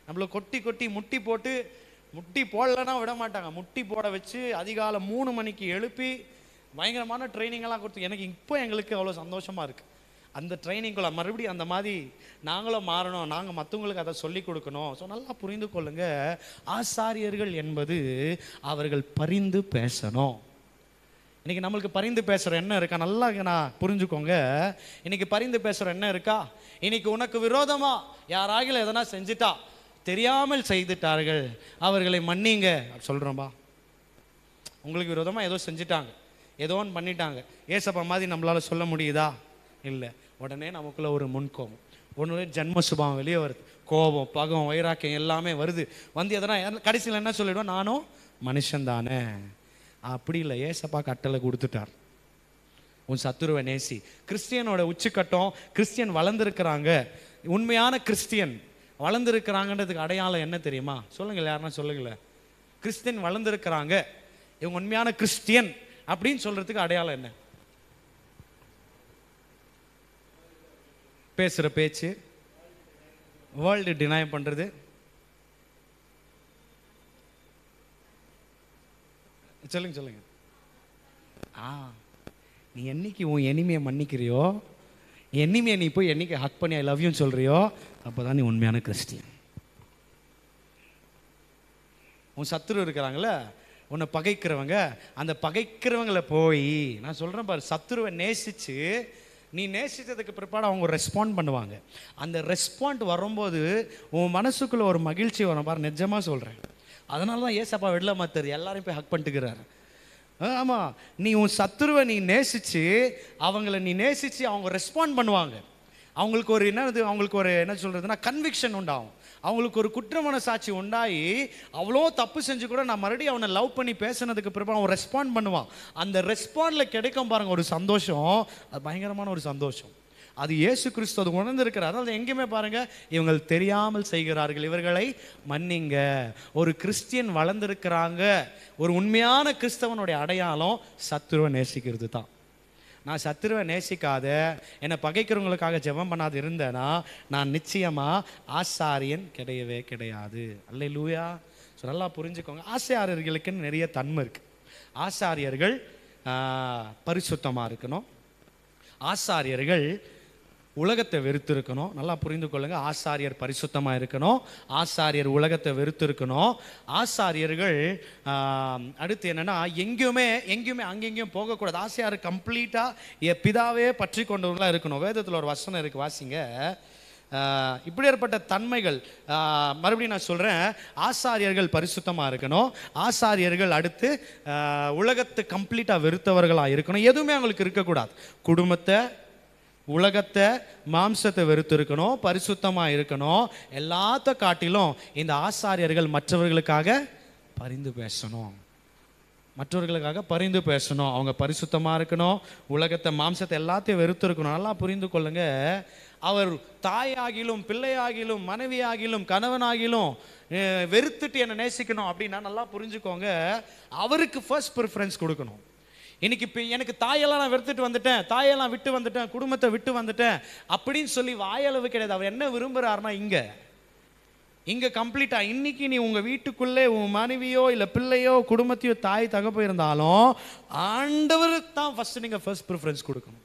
நம்மளை கொட்டி கொட்டி முட்டி போட்டு, முட்டி போடலைன்னா விட மாட்டாங்க, முட்டி போட வச்சு அதிகாலை 3 மணிக்கு எழுப்பி பயங்கரமான ட்ரைனிங்கெல்லாம் கொடுத்து, எனக்கு இப்போ எங்களுக்கு அவ்வளோ சந்தோஷமாக இருக்குது. அந்த ட்ரைனிங்குள்ள மறுபடியும் அந்த மாதிரி நாங்களும் மாறணும், நாங்கள் மற்றவங்களுக்கு அதை சொல்லி கொடுக்கணும். ஸோ நல்லா புரிந்து கொள்ளுங்க, ஆசாரியர்கள் என்பது அவர்கள் பரிந்து பேசணும். இன்றைக்கி நம்மளுக்கு பரிந்து பேசுகிற என்ன இருக்கா? நல்லா நான் புரிஞ்சுக்கோங்க. இன்றைக்கி பரிந்து பேசுகிற என்ன இருக்கா? இன்றைக்கி உனக்கு விரோதமாக யாராகிலும் எதனா செஞ்சுட்டா, தெரியாமல் செய்துட்டார்கள், அவர்களை மன்னிங்க சொல்கிறோம்பா. உங்களுக்கு விரோதமாக ஏதோ செஞ்சுட்டாங்க, ஏதோ ஒன்று பண்ணிட்டாங்க, ஏசப்பா மாதிரி நம்மளால் சொல்ல முடியுதா? இல்லை. உடனே நமக்குள்ள ஒரு முன்கோபம், ஒன்று ஜன்ம சுபாவம் வெளியே வருது, கோபம், பகம், வைராக்கியம் எல்லாமே வருது. வந்து எதனா கடைசியில் என்ன சொல்லிவிடுவோம், நானும் மனுஷன் தானே. அப்படி இல்லை, ஏசப்பா கட்டளை கொடுத்துட்டார், உன் சத்துருவை நேசி. கிறிஸ்டியனோட உச்சக்கட்டம், கிறிஸ்டியன் வளர்ந்துருக்கிறாங்க, உண்மையான கிறிஸ்டியன் வளர்ந்துருக்கிறாங்கன்றதுக்கு அடையாளம் என்ன தெரியுமா? சொல்லுங்கள், யாருன்னா சொல்லுங்களேன். கிறிஸ்டியன் வளர்ந்துருக்கிறாங்க, இவங்க உண்மையான கிறிஸ்டியன் அப்படின்னு சொல்கிறதுக்கு அடையாளம் என்ன? பேசுகிற பேச்சு, வேர்ல்டு டினை பண்ணுறது, சொல்லுங்க. நீ என்னைக்கு உன் எனிமையை மன்னிக்கிறியோ என்னையுமே நீ போய் என்னைக்கு ஹக் பண்ணி ஐ லவ் யூன்னு சொல்றியோ அப்போதான் நீ உண்மையான கிறிஸ்டியன். உன் சத்துரு இருக்கிறாங்களே, உன்னை பகைக்கிறவங்க, அந்த பகைக்கிறவங்களை போய் நான் சொல்கிறேன் பாரு, சத்துருவை நேசித்து நீ நேசித்ததுக்கு பிற்பாடு அவங்க ரெஸ்பாண்ட் பண்ணுவாங்க. அந்த ரெஸ்பாண்ட் வரும்போது உன் மனசுக்குள்ளே ஒரு மகிழ்ச்சி வரும் பாரு, நிஜமாக சொல்கிறேன். அதனால தான் ஏசப்பா வெள்ள மாத்தார் எல்லாரையும் போய் ஹக் பண்ணிட்டுக்கிறாரு. ஆமாம், நீ உன் சத்துருவை நீ நேசித்து அவங்கள நீ நேசித்து அவங்க ரெஸ்பாண்ட் பண்ணுவாங்க. அவங்களுக்கு ஒரு அவங்களுக்கு ஒரு என்ன சொல்கிறதுனா கன்விக்ஷன் உண்டாகும். அவங்களுக்கு ஒரு குற்ற மனசாட்சி உண்டாகி அவ்வளோ தப்பு செஞ்சு கூட நான் மறுபடியும் அவனை லவ் பண்ணி பேசினதுக்கு பிறகு அவன் ரெஸ்பாண்ட் பண்ணுவான். அந்த ரெஸ்பாண்டில் கிடைக்கும் பாருங்க ஒரு சந்தோஷம், அது பயங்கரமான ஒரு சந்தோஷம். அது இயேசு கிறிஸ்து அது உணர்ந்திருக்கிறார். அதாவது எங்கேயுமே பாருங்க, இவங்க தெரியாமல் செய்கிறார்கள், இவர்களை மன்னிங்க. ஒரு கிறிஸ்டியன் வளர்ந்துருக்கிறாங்க, ஒரு உண்மையான கிறிஸ்தவனுடைய அடையாளம் சத்துருவை நேசிக்கிறது தான். நான் சத்துருவை நேசிக்காத, என்னை பகைக்கிறவங்களுக்காக ஜெபம் பண்ணாது இருந்தேன்னா நான் நிச்சயமாக ஆசாரியன் கிடையவே கிடையாது. அல்லேலூயா. ஸோ நல்லா புரிஞ்சுக்கோங்க, ஆசாரியர்களுக்குன்னு நிறைய தன்மை இருக்குது. ஆசாரியர்கள் பரிசுத்தமாக இருக்கணும். ஆசாரியர்கள் உலகத்தை வெறுத்து இருக்கணும். நல்லா புரிந்து கொள்ளுங்க, ஆசாரியர் பரிசுத்தமாக இருக்கணும், ஆசாரியர் உலகத்தை வெறுத்து இருக்கணும். ஆசாரியர்கள் அடுத்து என்னென்னா எங்கேயுமே அங்கெங்கேயும் போகக்கூடாது. ஆசாரியர் கம்ப்ளீட்டாக பிதாவே பற்றி கொண்டவர்களாக இருக்கணும். வேதத்தில் ஒரு வசனம் இருக்குது, வாசிங்க. இப்படி ஏற்பட்ட தன்மைகள் மறுபடியும் நான் சொல்கிறேன், ஆசாரியர்கள் பரிசுத்தமாக இருக்கணும். ஆசாரியர்கள் அடுத்து உலகத்தை கம்ப்ளீட்டாக வெறுத்தவர்களாக இருக்கணும். எதுவுமே அவங்களுக்கு இருக்கக்கூடாது. குடும்பத்தை, உலகத்தை, மாம்சத்தை வெறுத்து இருக்கணும், பரிசுத்தமாக இருக்கணும். எல்லாத்த காட்டிலும் இந்த ஆசாரியர்கள் மற்றவர்களுக்காக பரிந்து பேசணும், மற்றவர்களுக்காக பரிந்து பேசணும். அவங்க பரிசுத்தமாக இருக்கணும், உலகத்தை, மாம்சத்தை எல்லாத்தையும் வெறுத்து இருக்கணும். நல்லா புரிந்து கொள்ளுங்க, அவர் தாயாகிலும் பிள்ளையாகிலும் மனைவியாகிலும் கணவனாகிலும் வெறுத்துட்டு என்னை நேசிக்கணும் அப்படின்னா நல்லா புரிஞ்சுக்கோங்க, அவருக்கு ஃபர்ஸ்ட் ப்ரிஃபரன்ஸ் கொடுக்கணும். இன்னைக்கு இப்போ எனக்கு தாயெல்லாம் நான் வெறுத்துட்டு வந்துட்டேன், தாயெல்லாம் விட்டு வந்துட்டேன், குடும்பத்தை விட்டு வந்துட்டேன் அப்படின்னு சொல்லி வாயளவு கிடையாது. அவர் என்ன விரும்புகிறாருன்னா இங்கே கம்ப்ளீட்டாக இன்னைக்கு நீ உங்கள் வீட்டுக்குள்ளே உன் மனைவியோ இல்லை பிள்ளையோ குடும்பத்தையோ தாய் தகப்போ இருந்தாலும் ஆண்டவருக்கு தான் ஃபஸ்ட்டு நீங்கள் ஃபர்ஸ்ட் ப்ரிஃபரன்ஸ் கொடுக்கணும்.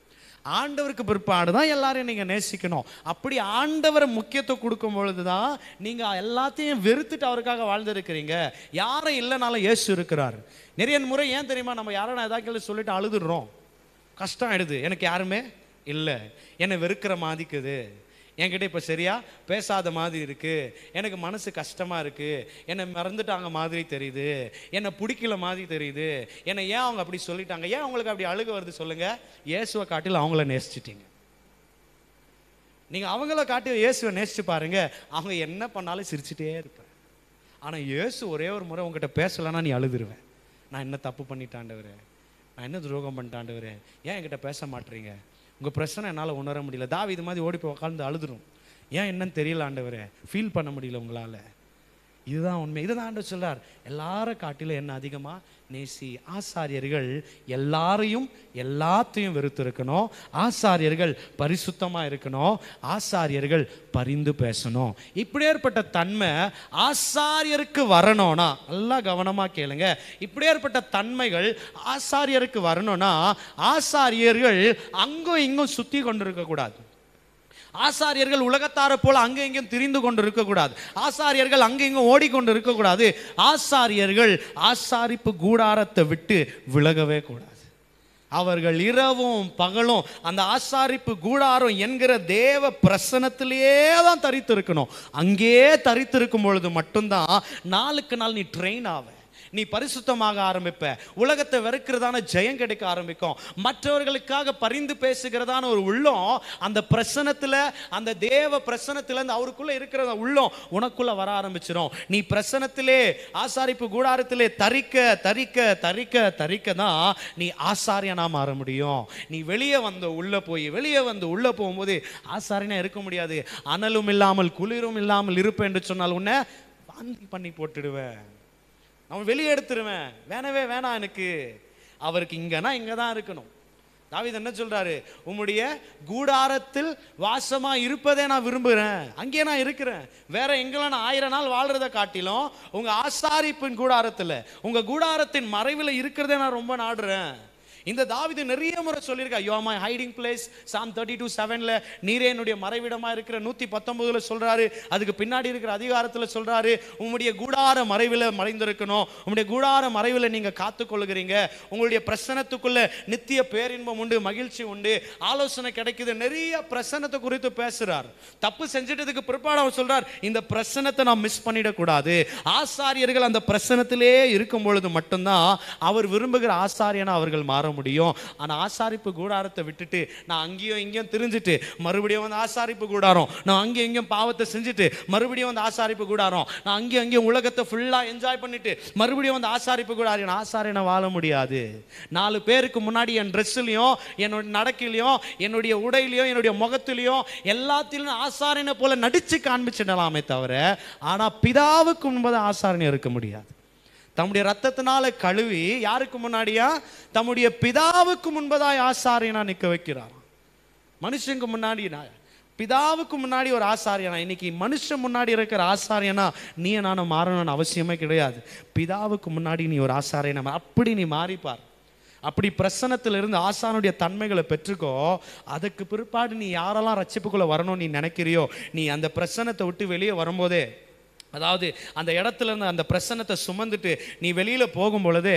ஆண்டவருக்கு பிற்பாடு தான் எல்லாரையும் நீங்கள் நேசிக்கணும். அப்படி ஆண்டவரை முக்கியத்துவம் கொடுக்கும் பொழுது தான் நீங்கள் எல்லாத்தையும் வெறுத்துட்டு அவருக்காக வாழ்ந்துருக்கிறீங்க. யாரும் இல்லைனாலும் இயேசு இருக்கிறார். நிறைய முறை ஏன் தெரியுமா, நம்ம யாரும் ஏதாவது சொல்லிட்டு அழுதுடுறோம், கஷ்டம் ஆயிடுது, எனக்கு யாருமே இல்லை, என்னை வெறுக்கிற மாதிரிக்குது, என்கிட்ட இப்போ சரியா பேசாத மாதிரி இருக்குது, எனக்கு மனசு கஷ்டமாக இருக்குது, என்னை மறந்துட்டாங்க மாதிரி தெரியுது, என்னை பிடிக்கல மாதிரி தெரியுது, என்னை ஏன் அவங்க அப்படி சொல்லிட்டாங்க, ஏன் அவங்களுக்கு அப்படி அழுக வருது சொல்லுங்கள்? இயேசுவை காட்டில் அவங்கள நேசிச்சிட்டீங்க. நீங்கள் அவங்கள காட்டி இயேசுவை நேசிச்சு பாருங்கள், அவங்க என்ன பண்ணாலும் சிரிச்சுட்டே இருப்பேன். ஆனால் இயேசு ஒரே ஒரு முறை உங்ககிட்ட பேசலைன்னா நீ அழுதுருவேன். நான் என்ன தப்பு பண்ணிட்டாண்டவரே, நான் என்ன துரோகம் பண்ணிட்டாண்டவரே, ஏன் என்கிட்ட பேச மாட்டேறீங்க, உங்கள் பிரச்சனை என்னால் உணர முடியல. இது மாதிரி ஓடி போய் உட்காந்து அழுதுரும், ஏன் என்னன்னு தெரியல ஆண்டவரே, ஃபீல் பண்ண முடியல உங்களால். இதுதான் உண்மை. இதுதான் ஆண்டவர் சொல்றார், எல்லாரும் காட்டிலும் என்ன அதிகமாக நேசி. ஆசாரியர்கள் எல்லாத்தையும் வெறுத்து இருக்கணும், ஆசாரியர்கள் பரிசுத்தமாக இருக்கணும், ஆசாரியர்கள் பரிந்து பேசணும். இப்படி ஏற்பட்ட தன்மை ஆசாரியருக்கு வரணும்னா, நல்லா கவனமாக கேளுங்க, இப்படி ஏற்பட்ட தன்மைகள் ஆசாரியருக்கு வரணும்னா ஆசாரியர்கள் அங்கும் இங்கும் சுற்றி கொண்டு இருக்கக்கூடாது. ஆசாரியர்கள் உலகத்தார போல அங்கே இங்கும் திரிந்து கொண்டு இருக்கக்கூடாது. ஆசாரியர்கள் அங்கே இங்கும் ஓடிக்கொண்டு இருக்கக்கூடாது. ஆசாரியர்கள் ஆசாரிப்பு கூடாரத்தை விட்டு விலகவே கூடாது. அவர்கள் இரவும் பகலும் அந்த ஆசாரிப்பு கூடாரம் என்கிற தேவ பிரசன்னத்திலேயே தான் தரித்து இருக்கணும். அங்கேயே தரித்து இருக்கும் பொழுது மட்டும்தான் நாளுக்கு நாள் நீ ட்ரெயின் ஆவ, நீ பரிசுத்தமாக ஆரம்பிப்ப, உலகத்தை வெறுக்கிறதான ஜெயம் கிடைக்க ஆரம்பிக்கும். மற்றவர்களுக்காக பரிந்து பேசுகிறதான ஒரு உள்ளம் அந்த பிரசனத்தில், அந்த தேவ பிரசனத்தில் அவருக்குள்ள இருக்கிற உள்ளம் உனக்குள்ள வர ஆரம்பிச்சிடும். நீ பிரசனத்திலே ஆசாரிப்பு கூடாரத்திலே தரிக்க தரிக்க தரிக்க தரிக்க தான் நீ ஆசாரியனா மாற முடியும். நீ வெளியே வந்து உள்ள போகும்போது ஆசாரியனா இருக்க முடியாது. அனலும் இல்லாமல் குளிரும் இல்லாமல் இருப்பேன் என்று சொன்னால் உன்னை வாந்தி பண்ணி போட்டுடுவேன், அவன் வெளியே எடுத்துருவேன், வேணவே வேணாம் எனக்கு. அவருக்கு இங்கன்னா இங்கே தான் இருக்கணும். தாவீது என்ன சொல்றாரு, உம்முடைய கூடாரத்தில் வாசமா இருப்பதே நான் விரும்புகிறேன், அங்கே நான் இருக்கிறேன். வேற எங்கெல்லாம் நான் 1000 நாள் வாழ்றதை காட்டிலும் உங்க ஆசாரிப்பின் கூடாரத்தில், உங்க கூடாரத்தின் மறைவில் இருக்கிறதே நான் ரொம்ப நாடுறேன். இந்த தாவீது நிறைய முறை சொல்லியிருக்கா, you are my hiding place. Psalm 32:7 நீரே என்னுடைய மறைவிடமா இருக்கிற. 119 சொல்றாரு. அதுக்கு பின்னாடி இருக்கிற அதிகாரத்துல சொல்றாரு, உம்முடைய கூடார மறைவில் மறைந்திருக்கணும், உம்முடைய கூடார மறைவில் நீங்க காத்துக்கொள்ளுகிறீங்க, உங்களுடைய பிரசன்னத்துக்குள்ள நித்திய பேரின்பம் உண்டு, மகிழ்ச்சி உண்டு, ஆலோசனை கிடைக்குது. நிறைய பிரசன்னத்தை குறித்து பேசுறார். தப்பு செஞ்சிட்டதுக்கு பிற்பாடு அவர் சொல்றார், இந்த பிரசன்னத்தை நான் மிஸ் பண்ணிடக்கூடாது. ஆசாரியர்கள் அந்த பிரசன்னத்திலே இருக்கும் பொழுது மட்டும்தான் அவர் விரும்புகிற ஆசாரியனா அவர்கள் மாற முடியும். ஆனா ஆசாரிப்பு கூடாரத்தை விட்டுட்டு நான் அங்கேயும் இங்கேயும் திரிஞ்சிட்டு மறுபடியும் வந்து ஆசாரிப்பு கூடாரம், நான் அங்கேயும் இங்கேயும் பாவத்தை செஞ்சுட்டு மறுபடியும் வந்து ஆசாரிப்பு கூடாரம், நான் அங்கேயும் அங்கேயும் உலகத்தை ஃபுல்லா என்ஜாய் பண்ணிட்டு மறுபடியும் வந்து ஆசாரிப்பு கூடாரம், ஆசாரியனை வாழ முடியாது. 4 பேருக்கு முன்னாடி என் ட்ரெஸ்லையும் என்னோட நடக்கிலையும் என்னுடைய உடையிலையும் என்னுடைய முகத்திலையும் எல்லாத்திலும் ஆசாரியனை போல நடிச்சு காண்பிச்சிடலாமே தவிர, ஆனா பிதாவுக்கு முன்பது ஆசாரியனை இருக்க முடியாது. தம்முடைய ரத்தத்தினால கழுவி யாருக்கு முன்னாடியா? தம்முடைய பிதாவுக்கு முன்பதாய் ஆசாரியனா நிற்க வைக்கிறார். மனுஷனுக்கு முன்னாடி பிதாவுக்கு முன்னாடி ஒரு ஆசாரியனா. இன்னைக்கு மனுஷன் முன்னாடி இருக்கிற ஆசாரியனா நீ நானும் மாறணும்னு அவசியமே கிடையாது. பிதாவுக்கு முன்னாடி நீ ஒரு ஆசாரியனா, அப்படி நீ மாறிப்பார். அப்படி பிரசன்னத்திலிருந்து ஆசானுடைய தன்மைகளை பெற்றுக்கோ. அதுக்கு பிற்பாடு நீ யாரெல்லாம் ரட்சிப்புக்குள்ள வரணும்னு நீ நினைக்கிறியோ, நீ அந்த பிரசன்னத்தை விட்டு வெளியே வரும்போதே, அதாவது அந்த இடத்துல இருந்து அந்த பிரசன்னத்தை சுமந்துட்டு நீ வெளியில போகும் பொழுதே,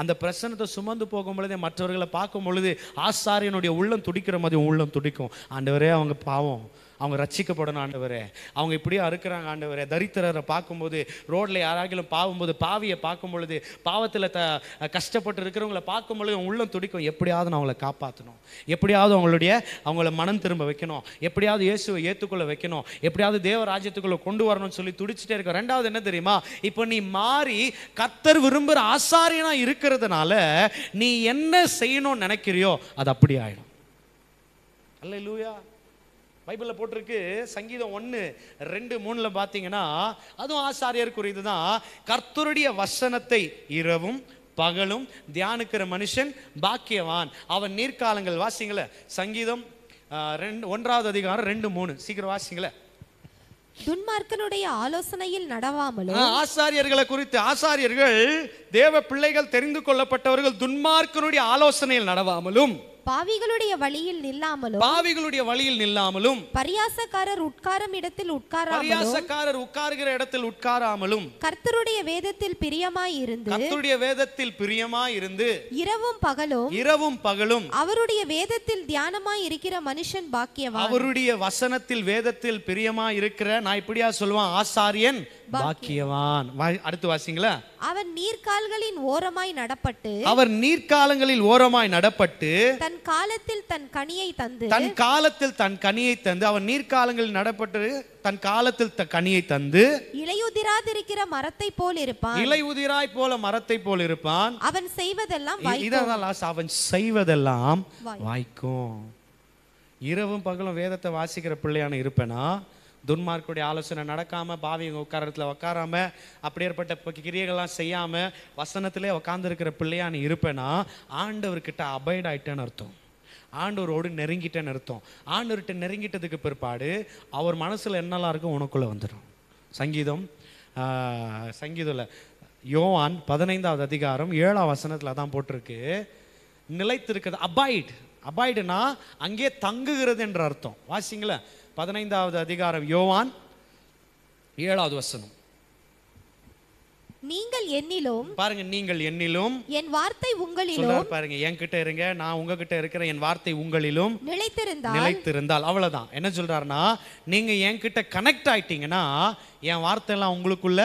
அந்த பிரசன்னத்தை சுமந்து போகும் பொழுதே மற்றவர்களை பார்க்கும் பொழுது ஆசாரியனுடைய உள்ளம் துடிக்கிற மாதிரி உள்ளம் துடிக்கும். ஆண்டவரே அவங்க பாவம், அவங்க ரட்சிக்கப்படணும் ஆண்டவரே, அவங்க இப்படியே அறுக்கிறாங்க ஆண்டவரே. தரித்திரரை பார்க்கும்போது, ரோட்ல யாராகிலும் பாவும்போது, பாவியை பார்க்கும் பொழுது, பாவத்தில் கஷ்டப்பட்டு இருக்கிறவங்களை பார்க்கும் பொழுது உள்ளம் துடிக்கும். எப்படியாவது நான் அவங்களை காப்பாற்றணும், எப்படியாவது அவங்கள மனம் திரும்ப வைக்கணும், எப்படியாவது இயேசுவை ஏற்றுக்கொள்ள வைக்கணும், எப்படியாவது தேவ ராஜ்யத்துக்குள்ள கொண்டு வரணும்னு சொல்லி துடிச்சுட்டே இருக்க. ரெண்டாவது என்ன தெரியுமா? இப்போ நீ மாறி கர்த்தர் விரும்புகிற ஆசாரியனா இருக்கிறதுனால நீ என்ன செய்யணும்னு நினைக்கிறியோ அது அப்படி ஆயிடும். அல்லேலூயா. பைபிளில் போட்டிருக்கு, சங்கீதம் 1:2-3 பார்த்தீங்கன்னா அதுவும் ஆசாரியருக்குரியது தான். கர்த்தருடைய வசனத்தை இரவும் பகலும் தியானிக்கிற மனுஷன் பாக்கியவான், அவன் நீர்க்காலங்கள். வாசிங்கள சங்கீதம் 1வது அதிகாரம் 2-3 சீக்கிரம் வாசிங்கள. துன்மார்க்கனுடைய ஆலோசனையில் நடவாமலும். ஆசாரியர்களை குறித்து, ஆசாரியர்கள் தேவ பிள்ளைகள், தெரிந்து கொள்ளப்பட்டவர்கள், துன்மார்க்கனுடைய ஆலோசனையில் நடவாமலும், பாவிகளுடைய வழியில் நில்லாமலும், பாவிகளுடைய வழியில் நில்லாமலும், பரியாசக்காரர் உட்காரும் இடத்தில் உட்காராமலும், பரியாசக்காரர் உட்காருகிற இடத்தில் உட்காராமலும், கர்த்தருடைய வேதத்தில் பிரியமாய் இருந்து, கர்த்தருடைய வேதத்தில் பிரியமாய் இருந்து, இரவும் பகலும் அவருடைய வேதத்தில் தியானமாய் இருக்கிற மனுஷன் பாக்கியவான். அவருடைய வசனத்தில் வேதத்தில் பிரியமாய் இருக்கிற, நான் இப்படியா சொல்லுவான், ஆசாரியன் பாக்கியவான். அடுத்து வாசிங்களா. அவன் நீர்க்கால்களின் ஓரமாய் நடப்பட்டு, அவர் நீர்க்காலங்களில் ஓரமாய் நடப்பட்டு தன் காலத்தில் தன் கனியை தந்து, தன் காலத்தில் தன் கனியை தந்து, அவன் நீர்க்காலங்களில் நடப்பட்டு தன் காலத்தில் கனியை தந்து, இலையுதிராதிருக்கிற மரத்தை போல் இருப்பான், இலையுதிராய் போல மரத்தை போல் இருப்பான். அவன் செய்வதெல்லாம் அவன் செய்வதெல்லாம் வாய்க்கும். இரவும் பகலும் வேதத்தை வாசிக்கிற பிள்ளையான இருப்பேனா, துன்மார்க்குடைய ஆலோசனை நடக்காம, பாவிங்க உட்காரத்துல உட்காராம, அப்படியேற்பட்ட கிரியைகள்லாம் செய்யாம வசனத்திலே உட்கார்ந்துருக்கிற பிள்ளையா நீ இருப்பேனா, ஆண்டவர்கிட்ட அபைட் ஆயிட்டேன்னு அர்த்தம். ஆண்டவரோடு நெருங்கிட்டேன்னு அர்த்தம். ஆண்டவர்கிட்ட நெருங்கிட்டதுக்கு பிற்பாடு அவர் மனசுல என்னெல்லாம் இருக்கும் உனக்குள்ள வந்துடும். சங்கீதத்தில் யோவான் 15வது அதிகாரம் 7ஆம் வசனத்தில் தான் போட்டிருக்கு, நிலைத்திருக்கிறது. அபாய்டுனா அங்கே தங்குகிறது என்ற அர்த்தம். வாசிங்களா 15வது அதிகாரம் யோவான் 7வது வசனம். நீங்கள் என்னிலும், பாருங்க, நீங்கள் என்னிலும் என் வார்த்தை உங்களிலும், பாருங்க, என்கிட்ட இருங்க, நான் உங்ககிட்ட இருக்கிற, என் வார்த்தை உங்களிலும் நிலைத்திருந்தால். அவ்வளவுதான். என்ன சொல்றாருன்னா, நீங்க என்கிட்ட கனெக்ட் ஆயிட்டீங்கன்னா என் வார்த்தை எல்லாம் உங்களுக்குள்ள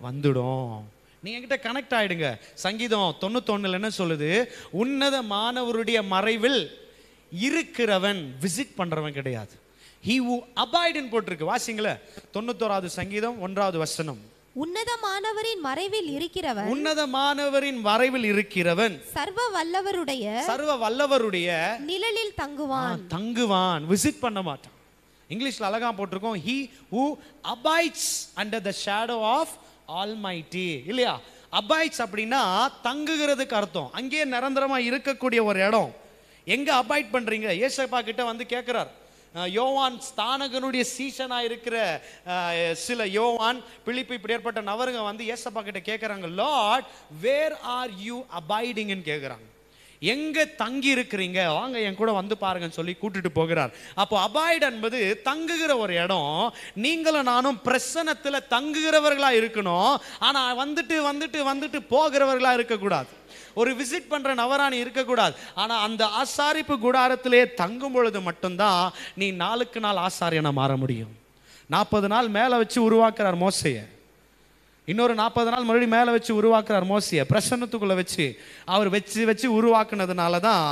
வந்துடும். நீங்க என்கிட்ட கனெக்ட் ஆயிடுங்க. சங்கீதம் 91 என்ன சொல்லுது? உன்னதமானவருடைய மறைவில் இருக்கிறவன் விசிட் பண்றவன் கிடையாது. He who abide in போட்டிருக்கு. வாசிங்களே 91வது சங்கீதம் 1வது வசனம். உன்னதமானவரின் மறைவில் இருக்கிறவன், உன்னதமானவரின் மறைவில் இருக்கிறவன் சர்வ வல்லவருடைய நிழலில் தங்குவான், விசிட் பண்ண மாட்டான். இங்கிலீஷ்ல அழகா போட்டிருக்கோம், he who abides under the shadow of almighty. இல்லையா? அபைட்ஸ் அப்படின்னா தங்குகிறதுக்கு அர்த்தம். அங்கே நிரந்தரமா இருக்கக்கூடிய ஒரு இடம். எங்க அபைட் பண்றீங்க? ஏசப்பா கிட்ட வந்து கேட்கிறார். யோவான் ஸ்தானகனுடைய சீசனா இருக்கிற சில யோவான், பிலிப்பு, இப்படி ஏற்பட்ட நபருங்க வந்து ஏசப்பா கிட்ட கேட்கறாங்க, லார்ட் வேர் ஆர் யூ அபைடிங்னு கேட்கறாங்க. எங்க தங்கி இருக்கிறீங்க, வாங்க என் கூட வந்து பாருங்கன்னு சொல்லி கூட்டிட்டு போகிறார். அப்போ அபாய்ட் என்பது தங்குகிற ஒரு இடம். நீங்களும் நானும் பிரசன்னத்தில் தங்குகிறவர்களா இருக்கணும். ஆனா வந்துட்டு வந்துட்டு வந்துட்டு போகிறவர்களா இருக்கக்கூடாது. ஒரு விசிட் பண்ற நவராணி இருக்கக்கூடாது. ஆனா அந்த ஆசாரிப்பு கூடாரத்திலே தங்கும் பொழுது மட்டும்தான் நீ நாளுக்கு நாள் ஆசாரியனா மாற முடியும். 40 நாள் மேல வச்சு உருவாக்குறார் மோசையை. இன்னொரு 40 நாள் மறுபடியும் மேலே வச்சு உருவாக்குறார் மோசையை. பிரசன்னத்துக்குள்ள வச்சு அவர் வச்சு உருவாக்குனதுனால தான்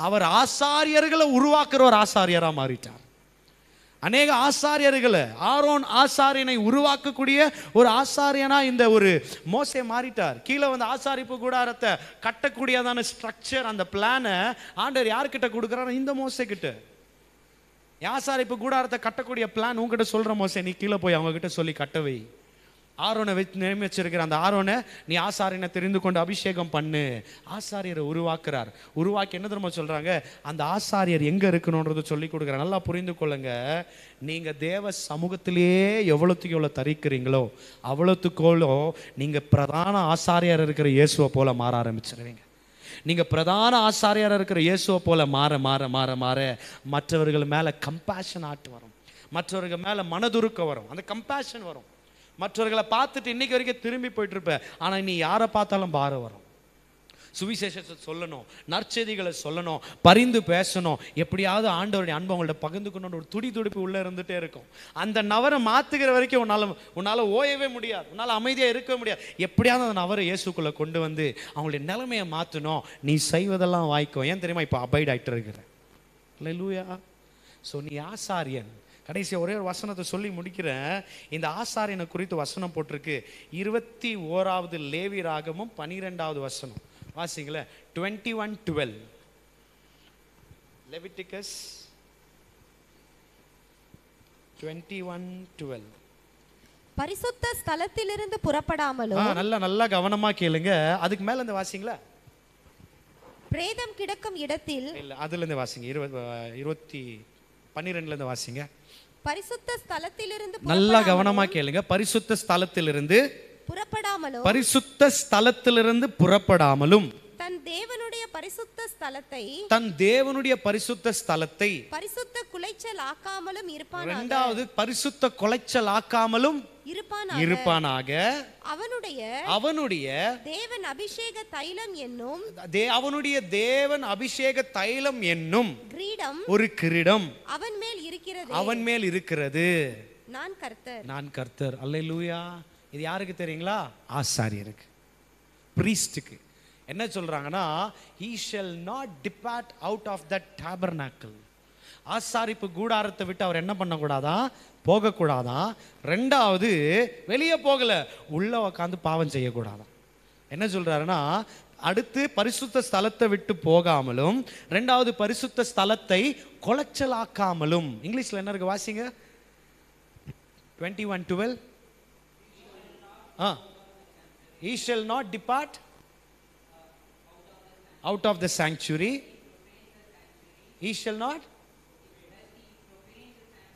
அவர் ஆசாரியர்களை உருவாக்குற ஒரு ஆசாரியராக மாறிட்டார். அநேக ஆசாரியர்களை, ஆரோன் ஆசாரியனை உருவாக்கக்கூடிய ஒரு ஆசாரியனா இந்த ஒரு மோசே மாறிட்டார். கீழே வந்து ஆசாரிப்பு கூடாரத்தை கட்டக்கூடியதான ஸ்ட்ரக்சர், அந்த பிளானை ஆண்டவர் யார்கிட்ட கொடுக்குறாரு? இந்த மோசே கிட்ட. ஆசாரிப்பு கூடாரத்தை கட்டக்கூடிய பிளான் உங்ககிட்ட சொல்ற மோசே, நீ கீழே போய் அவங்க கிட்ட சொல்லி கட்டவை. ஆரோனை நியமிச்சிருக்கிற அந்த ஆரோனை நீ ஆசாரியனை தெரிந்து கொண்டு அபிஷேகம் பண்ணு. ஆசாரியரை உருவாக்குறார். உருவாக்கி என்ன தெரியுமா சொல்றாங்க? அந்த ஆசாரியர் எங்க இருக்கணும்ன்றது சொல்லி கொடுக்குறார். நல்லா புரிந்து கொள்ளுங்க. நீங்க தேவ சமூகத்திலேயே எவ்வளோத்துக்கு எவ்வளோ தரிக்கிறீங்களோ அவ்வளோத்துக்கோளோ நீங்க பிரதான ஆசாரியர் இருக்கிற இயேசுவை போல மாற ஆரம்பிச்சிருவீங்க. நீங்க பிரதான ஆசாரியர் இருக்கிற இயேசுவை போல மாற மாற மாற மாற மற்றவர்கள் மேல கம்பேஷன் ஆட்டு வரும். மற்றவர்கள் மேல மனதுருக்க வரும். அந்த கம்பேஷன் வரும். மற்றவர்களை பார்த்துட்டு இன்னைக்கு வரைக்கும் திரும்பி போயிட்டு இருப்ப. ஆனா நீ யாரை பார்த்தாலும் பாரம் வரும். சுவிசேஷத்தை சொல்லணும், நற்செய்திகளை சொல்லணும், பரிந்து பேசணும், எப்படியாவது ஆண்டவருடைய அன்பை உங்கள்ட்ட பகிர்ந்துக்கணும்னு ஒரு துடிப்பு உள்ள இருந்துட்டே இருக்கும். அந்த நவரை மாத்துகிற வரைக்கும் உன்னால ஓயவே முடியாது. உன்னால அமைதியா இருக்க முடியாது. எப்படியாவது அந்த நவரை இயேசுக்குள்ள கொண்டு வந்து அவங்களுடைய நிலைமையை மாற்றணும். நீ செய்வதெல்லாம் வாய்க்கும். ஏன் தெரியுமா? இப்போ அபைட் ஆகிட்டு இருக்கிற. அல்லேலூயா. ஸோ நீ ஆசாரியன். கடைசி ஒரே ஒரு வசனத்தை சொல்லி முடிக்கிறேன். இந்த ஆசாரியனை குறித்து வசனம் போட்டிருக்கு. 21வது லேவி ராகமும் 12வது வசனம் வாசிங்களேன். 21:12 லெவிட்டிகஸ் 21:12. பரிசுத்த ஸ்தலத்திலிருந்து புறப்படாமலும், நல்லா கவனமா கேளுங்க. அதுக்கு மேல இந்த வாசிங்களா, பிரேதம் கிடக்கும் இடத்தில், இல்ல அதுல இருந்து வாசிங்க. 12:12 இருந்து வாசிங்க. பரிசுத்த ஸ்தலத்திலிருந்து நல்லா கவனமா கேளுங்க. பரிசுத்த ஸ்தலத்திலிருந்து புறப்படாமலும், பரிசுத்த ஸ்தலத்திலிருந்து புறப்படாமலும், தன் தேவனுடைய பரிசுத்த ஸ்தலத்தை பரிசுத்த குலைச்சல் ஆக்காமலும் இருப்பானாக. இரண்டாவது பரிசுத்த குலைச்சல் ஆக்காமலும் இருப்பானாக. அவனுடைய தேவன் அபிஷேக தைலம் என்னும் ஒரு கிரீடம் அவன் மேல் இருக்கிறது. நான் கர்த்தர். அல்லேலூயா. இது யாருக்கு தெரியுங்களா? ஆசாரியருக்கு, பிரீஸ்டுக்கு. என்ன சொல்றாங்கன்னா, he shall not depart out of that tabernacle. ஆசாரிப்பு கூடாரத்தை விட்டு அவர் என்ன பண்ணக்கூடாதா? போகக்கூடாதான். ரெண்டாவது வெளியே போகல, உள்ள உட்காந்து பாவம் செய்யக்கூடாதான். என்ன சொல்றாருன்னா, அடுத்து பரிசுத்த ஸ்தலத்தை விட்டு போகாமலும், ரெண்டாவது பரிசுத்த ஸ்தலத்தை கொலைச்சலாக்காமலும். இங்கிலீஷ்ல என்ன இருக்கு வாசிங்க. 21:12. He shall not depart out of the sanctuary. He shall not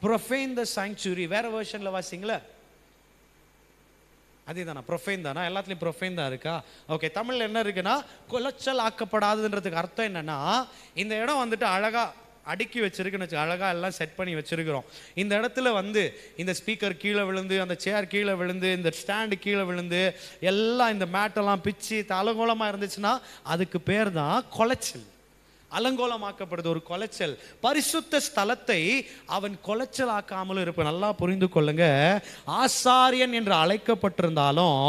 profane the sanctuary. வேற வெர்ஷன்ல வாசிங்களா? அதேதானா? ப்ரொஃபைன் தானா? எல்லாத்துலயும் ப்ரொஃபைன் தான் இருக்கா? ஓகே. தமிழ்ல என்ன இருக்குன்னா, கொலைச்சல் ஆக்கப்படாதுன்றதுக்கு அர்த்தம் என்னன்னா, இந்த இடம் வந்துட்டு அழகா அடுக்கி வச்சிருக்குன்னு வச்சு, அழகா எல்லாம் செட் பண்ணி வச்சிருக்கிறோம். இந்த இடத்துல வந்து இந்த ஸ்பீக்கர் கீழே விழுந்து, அந்த சேர் கீழே விழுந்து, இந்த ஸ்டாண்டு கீழே விழுந்து, எல்லாம் இந்த மேட்டெல்லாம் பிச்சு அலங்கோலமா இருந்துச்சுன்னா அதுக்கு பேர் தான் கொலைச்சல். அலங்கோலமாக்கப்படுது, ஒரு கொலைச்சல். பரிசுத்த ஸ்தலத்தை அவன் கொலைச்சல் ஆக்காமலும் இருப்பான். நல்லா புரிந்து கொள்ளுங்க. ஆசாரியன் என்று அழைக்கப்பட்டிருந்தாலும்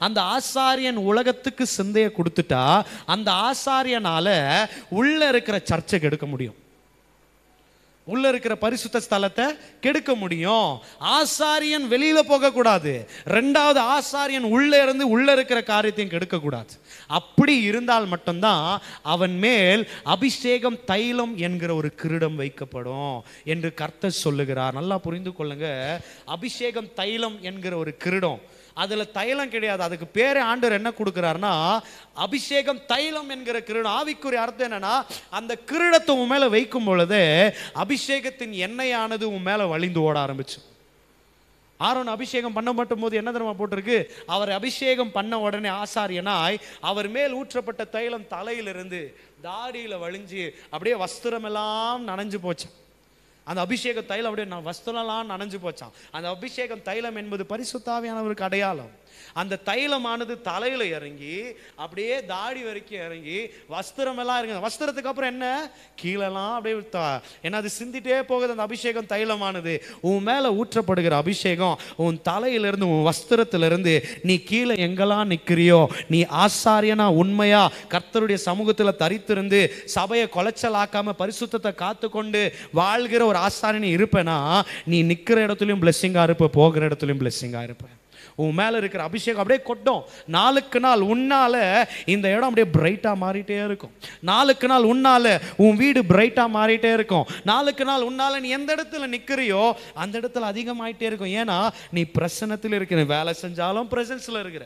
அந்த ஆசாரியன் உலகத்துக்கு சிந்தையை கொடுத்துட்டா அந்த ஆசாரியனால உள்ள இருக்கிற சர்ச்சை கெடுக்க முடியும், உள்ள இருக்கிற பரிசுத்த ஸ்தலத்தை கெடுக்க முடியும். ஆசாரியன் வெளியில போக கூடாது. ரெண்டாவது ஆசாரியன் உள்ள இருந்து உள்ள இருக்கிற காரியத்தையும் கெடுக்க கூடாது. அப்படி இருந்தால் மட்டும்தான் அவன் மேல் அபிஷேகம் தைலம் என்கிற ஒரு கிரீடம் வைக்கப்படும் என்று கர்த்தர் சொல்லுகிறார். நல்லா புரிந்து கொள்ளுங்க. அபிஷேகம் தைலம் என்கிற ஒரு கிரீடம், அதுல தைலம் கிடையாது. அதுக்கு பேரே ஆண்டவர் என்ன கொடுக்கிறார்னா, அபிஷேகம் தைலம் என்கிற கிரீடம். ஆவிக்குரிய அர்த்தம் என்னன்னா, அந்த கிரீடத்தை உன் மேல வைக்கும் பொழுது அபிஷேகத்தின் எண்ணெயானது உன் மேல வழிந்து ஓட ஆரம்பிச்சு. ஆரோன் அபிஷேகம் பண்ணப்பட்ட போது என்ன தெரியுமா போட்டிருக்கு? அவர் அபிஷேகம் பண்ண உடனே ஆசாரியனாய் அவர் மேல் ஊற்றப்பட்ட தைலம் தலையிலிருந்து தாடியில வழிஞ்சு அப்படியே வஸ்திரமெல்லாம் நனைஞ்சு போச்சு. அந்த அபிஷேக தைலம் அப்படியே வஸ்திரம்லாம் நனைஞ்சு போச்சான். அந்த அபிஷேகம் தைலம் என்பது பரிசுத்த ஆவியானவருக்கு அடையாளம். அந்த தைலமானது தலையில இறங்கி அப்படியே தாடி வரைக்கும் இறங்கி வஸ்திரம் எல்லாம் இறங்க. வஸ்திரத்துக்கு அப்புறம் என்ன? கீழெல்லாம் அப்படியே என்னது சிந்திட்டே போகுது. அந்த அபிஷேகம் தைலமானது உன் மேல ஊற்றப்படுகிற அபிஷேகம் உன் தலையிலிருந்து உன் வஸ்திரத்திலிருந்து நீ கீழே எங்கெல்லாம் நிற்கிறியோ, நீ ஆசாரியனா உண்மையா கர்த்தருடைய சமூகத்துல தரித்திருந்து சபையை கொலைச்சலாக்காம பரிசுத்தத்தை காத்து கொண்டு வாழ்கிற ஒரு ஆசாரியனை இருப்பேனா, நீ நிற்கிற இடத்துலையும் பிளெஸ்ஸிங்கா இருப்ப, போகிற இடத்துலையும் பிளெஸ்ஸிங்கா இருப்ப. உன் மேல இருக்கிற அபிஷேகம் அப்படியே கொட்டும். நாளுக்கு நாள் உன்னால இந்த இடம் அப்படியே பிரைட்டா மாறிட்டே இருக்கும். நாளுக்கு நாள் உன்னால உன் வீடு பிரைட்டா மாறிட்டே இருக்கும். நாளுக்கு நாள் உன்னால நீ எந்த இடத்துல நிக்கிறியோ அந்த இடத்துல அதிகமாயிட்டே இருக்கும். ஏன்னா நீ பிரசன்னத்தில் இருக்கிற. வேலை செஞ்சாலும் பிரசன்ஸ்ல இருக்கிற,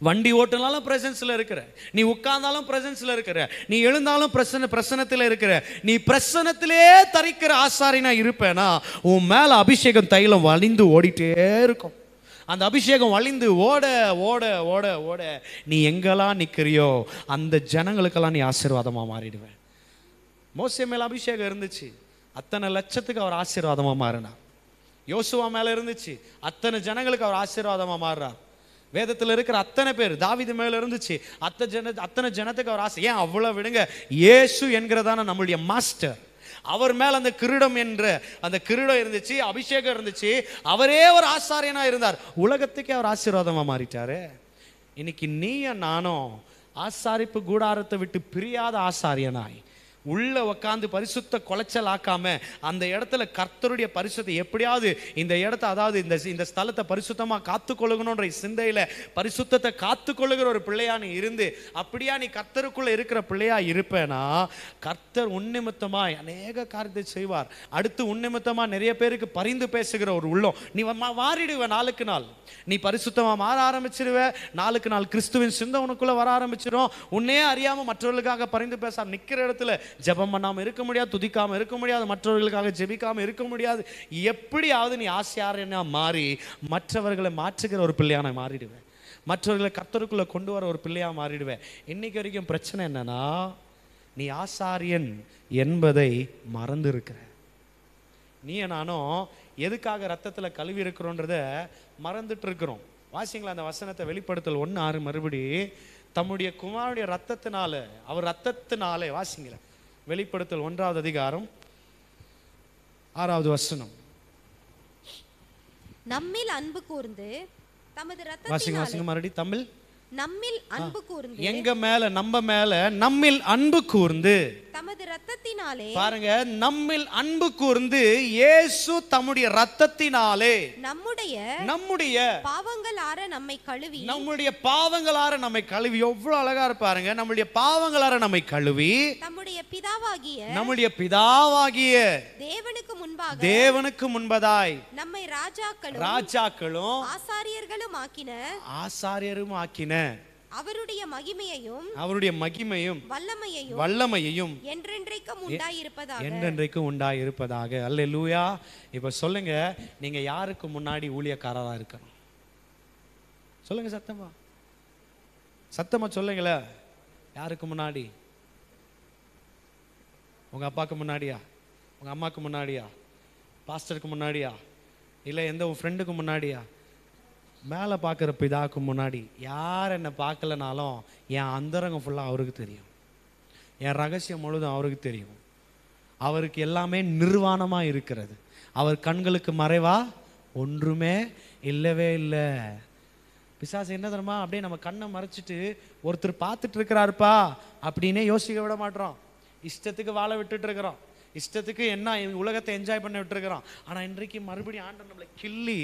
வண்டி ஓட்டினாலும் பிரசன்ஸ்ல இருக்கிற, நீ உட்கார்ந்தாலும் பிரசன்ஸ்ல இருக்கிற, நீ எழுந்தாலும் பிரசன்னத்தில் இருக்கிற, நீ பிரசன்னத்திலே தரிக்கிற ஆசாரியனா இருப்பேனா உன் மேல அபிஷேகம் தைலம் வழிந்து ஓடிட்டே இருக்கும். அந்த அபிஷேகம் வழிந்து ஓட ஓட ஓட ஓட நீ எங்கெல்லாம் நிற்கிறியோ அந்த ஜனங்களுக்கெல்லாம் நீ ஆசீர்வாதமா மாறிடுவேன். மோசே மேல அபிஷேகம் இருந்துச்சு, அத்தனை லட்சத்துக்கு அவர் ஆசீர்வாதமா மாறினார். யோசுவா மேல இருந்துச்சு, அத்தனை ஜனங்களுக்கு அவர் ஆசீர்வாதமா மாறுறார். வேதத்தில் இருக்கிற அத்தனை பேர், தாவீது மேல இருந்துச்சு, அத்தனை ஜனத்துக்கு அவர் ஆசை. ஏன் அவ்வளவு விடுங்க, இயேசு என்கிறதான நம்மளுடைய மாஸ்டர், அவர் மேல் அந்த கிரீடம் என்ற அந்த கிரீடம் இருந்துச்சு, அபிஷேகம் இருந்துச்சு. அவரே ஒரு ஆசாரியனா இருந்தார். உலகத்துக்கே அவர் ஆசீர்வாதமா மாறிட்டாரு. இன்னைக்கு நீயும் நானும் ஆசாரிப்பு கூடாரத்தை விட்டு பிரியாத ஆசாரியனாய் உள்ள உக்காந்து பரிசுத்த கொலைச்சல் ஆக்காம அந்த இடத்துல கர்த்தருடைய பரிசுத்தை எப்படியாவது இந்த இடத்த, அதாவது இந்த ஸ்தலத்தை பரிசுத்தமா காத்துக்கொள்ளுகணுன்ற சிந்தையில பரிசுத்தத்தை காத்துக்கொள்ளுகிற ஒரு பிள்ளையா நீ இருந்து அப்படியா நீ கர்த்தருக்குள்ள இருக்கிற பிள்ளையா இருப்பேனா, கர்த்தர் உன்னிமித்தமாய் அநேக காரியத்தை செய்வார். அடுத்து உன்னிமித்தமா நிறைய பேருக்கு பரிந்து பேசுகிற ஒரு உள்ளம் நீ மாறிடுவ. நாளுக்கு நாள் நீ பரிசுத்தமா மாற ஆரம்பிச்சிருவ. நாளுக்கு நாள் கிறிஸ்துவின் சிந்தை உனக்குள்ள வர ஆரம்பிச்சிடும். உன்னே அறியாம மற்றவர்களுக்காக பரிந்து பேச நிக்கிற இடத்துல ஜெபம் பண்ணாம இருக்க முடியாது, துதிக்காம இருக்க முடியாது, மற்றவர்களுக்காக ஜெபிக்காம இருக்க முடியாது. எப்படியாவது நீ ஆசாரியனா மாறி மற்றவர்களை மாற்றுகிற ஒரு பிள்ளையான மாறிடுவேன். மற்றவர்களை கர்த்தருக்குள்ள கொண்டு வர ஒரு பிள்ளையா மாறிடுவேன். இன்னைக்கு வரைக்கும் பிரச்சனை என்னன்னா, நீ ஆசாரியன் என்பதை மறந்து இருக்கிற. நீ நானும் எதுக்காக ரத்தத்துல கழுவி இருக்கிறோன்றத மறந்துட்டு இருக்கிறோம். வாசிங்களா அந்த வசனத்தை, வெளிப்படுத்தல் 1:6 மறுபடி, தம்முடைய குமாரனுடைய ரத்தத்தினால, அவர் ரத்தத்தினாலே, வாசிங்களா வெளிப்படுத்தல் 1வது அதிகாரம் 6வது வசனம். நம்மில் அன்பு கூர்ந்து தமது வாசிங்க வாசிங்க இரத்தத்தினாலே, மறுபடி தமிழ். நம்மில் அன்பு கூர்ந்து, எங்க மேல, நம்ம மேல நம்மில் அன்பு கூர்ந்து, தமது இரத்தத்தினாலே, பாருங்க, நம்மில் அன்பு கூர்ந்து இயேசு தம்முடைய இரத்தத்தினாலே நம்முடைய பாவங்கள் ஆற நம்மை கழுவி, நம்முடைய பாவங்களார நம்மை கழுவி. எவ்வளவு அழகா இருப்பாருங்க. நம்முடைய பாவங்களார நம்மை கழுவி நம்முடைய பிதாவாகிய தேவனுக்கு முன்பதாய் நம்மை ராஜாக்களும் ஆசாரியரும் ஆக்கின அவருடைய மகிமையும் வல்லமையையும் என்றென்றைக்கும் உண்டாயிருப்பதாக. அல்லேலூயா. இப்ப சொல்லுங்க, நீங்க யாருக்கு முன்னாடி ஊழியக்காரரா இருக்கணும்? சொல்லுங்க சத்தமா, சத்தமா சொல்லுங்களேன். யாருக்கு முன்னாடி? உங்க அப்பாவுக்கு முன்னாடியா? உங்க அம்மாவுக்கு முன்னாடியா? பாஸ்டருக்கு முன்னாடியா? இல்லை எந்த உன் ஃப்ரெண்டுக்கு முன்னாடியா? மேலே பார்க்குற பிதாவுக்கு முன்னாடி. யார் என்னை பார்க்கலனாலும் என் அந்தரங்கம் ஃபுல்லாக அவருக்கு தெரியும். என் ரகசியம் முழுதும் அவருக்கு தெரியும். அவருக்கு எல்லாமே நிர்வாணமாக இருக்கிறது. அவர் கண்களுக்கு மறைவா ஒன்றுமே இல்லவே இல்லை. பிசாசு என்ன தெரியுமா, அப்படியே நம்ம கண்ணை மறைச்சிட்டு ஒருத்தர் பார்த்துட்டு இருக்கிறாருப்பா அப்படின்னே யோசிக்க விட மாட்டோம். இஷ்டத்துக்கு வாழ விட்டுட்டு இருக்கிறோம், இஷ்டத்துக்கு என்ன உலகத்தை என்ஜாய் பண்ண விட்டுருக்கிறோம். ஆனால் இன்றைக்கு மறுபடியும் ஆண்டவர் நம்மளை கிள்ளி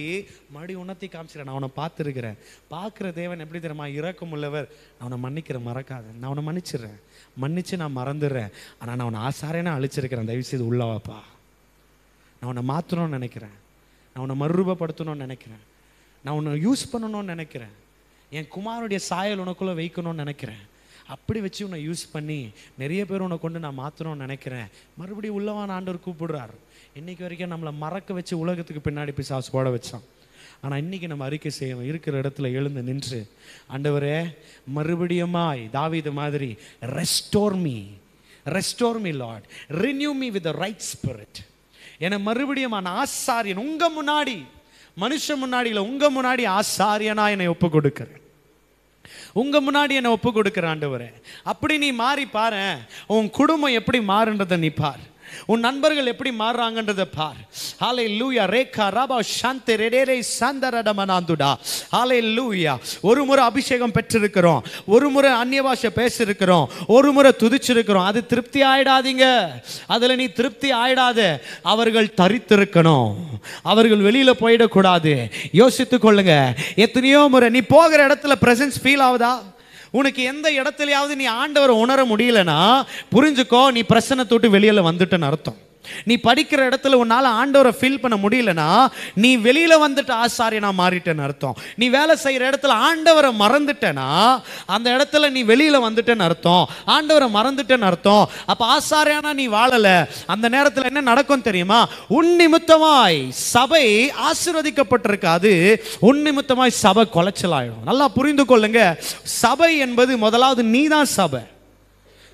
மறுபடியும் உணர்த்தி காமிச்சிக்கிறேன். நான் அவனை பார்த்துருக்கிறேன். பார்க்குற தேவன் எப்படி தெரியுமா, இரக்கம் உள்ளவர். நான் அவனை மன்னிக்கிறேன், மறக்காத. நான் அவனை மன்னிச்சிடுறேன், மன்னிச்சு நான் மறந்துடுறேன். ஆனால் நான் அவனை ஆசாரியனா அழிச்சிருக்கிறேன். தயவுசெய்து உள்ளவாப்பா. நான் அவனை மாற்றணும்னு நினைக்கிறேன், நான் அவனை மறுரூபப்படுத்தணும்னு நினைக்கிறேன், நான் உன்னை யூஸ் பண்ணணும்னு நினைக்கிறேன், என் குமாரனுடைய சாயல் உனக்குள்ளே வைக்கணும்னு நினைக்கிறேன். அப்படி வச்சு உன்னை யூஸ் பண்ணி நிறைய பேர் உன்னை கொண்டு நான் மாற்றணும்னு நினைக்கிறேன். மறுபடியும் உள்ளவான ஆண்டவர் கூப்பிடுறார். இன்னைக்கு வரைக்கும் நம்மளை மறக்க வச்சு உலகத்துக்கு பின்னாடி பிசாசு போட வச்சான். ஆனால் இன்றைக்கி நம்ம அறிக்கை செய்யணும், இருக்கிற இடத்துல எழுந்து நின்று, ஆண்டவரே மறுபடியுமாய் தாவீது மாதிரி restore me Lord, renew me with the right spirit. என்னை மறுபடியும் நான் ஆசாரியன், உங்கள் முன்னாடி, மனுஷன் முன்னாடி இல்லை, உங்கள் முன்னாடி ஆசாரியனா என்னை ஒப்பு கொடுக்குறேன், உங்கள் முன்னாடி என்னை ஒப்பு கொடுக்குற ஆண்டவரே. அப்படி நீ மாறி பாரு, உன் குடும்பம் எப்படி மாறுன்றதை நீ பார், உன் நண்பர்கள் எப்படி மாறுறாங்கன்றதை பார். ஹல்லேலூயா. ரேகா ரபா சாந்தே ரெடேரே சந்தரடமனாந்துடா. ஹல்லேலூயா. ஒரு முறை அபிஷேகம் பெற்றிருக்கிறோம், ஒரு முறை அந்நிய பாஷை பேசியிருக்கிறோம், ஒரு முறை துதிச்சிருக்கிறோம். அது திருப்தி ஆயிடாதீங்க, அதில் நீ திருப்தி ஆயிடாத. அவர்கள் தரித்திருக்கணும், அவர்கள் வெளியில் போயிடக்கூடாது. யோசித்து கொள்ளுங்க. எத்தனையோ முறை நீ போகிற இடத்துல பிரசன்ஸ் ஃபீல் ஆகுதா? உனக்கு எந்த இடத்துலையாவது நீ ஆண்டவரை உணர முடியலன்னா புரிஞ்சுக்கோ, நீ பிரசன்னத்தை விட்டு வெளியில் வந்துட்டேன்னு அர்த்தம். நீ படிக்கிற இடத்துல உன்னால் ஆண்டவரை ஃபீல் பண்ண முடியலன்னா நீ வெளியில் வந்துட்டு ஆசாரியனா மாறிட்டேன்னு அர்த்தம். நீ வேலை செய்கிற இடத்துல ஆண்டவரை மறந்துட்டேன்னா அந்த இடத்துல நீ வெளியில் வந்துட்டேன்னு அர்த்தம், ஆண்டவரை மறந்துட்டேன்னு அர்த்தம். அப்போ ஆசாரியனா நீ வாழலை. அந்த நேரத்தில் என்ன நடக்கும் தெரியுமா? உன் நிமித்தமாய் சபை ஆசீர்வதிக்கப்பட்டிருக்காது, உன் நிமித்தமாய் சபை குலைச்சலாயிடும். நல்லா புரிந்து கொள்ளுங்க. சபை என்பது முதலாவது நீ தான் சபை.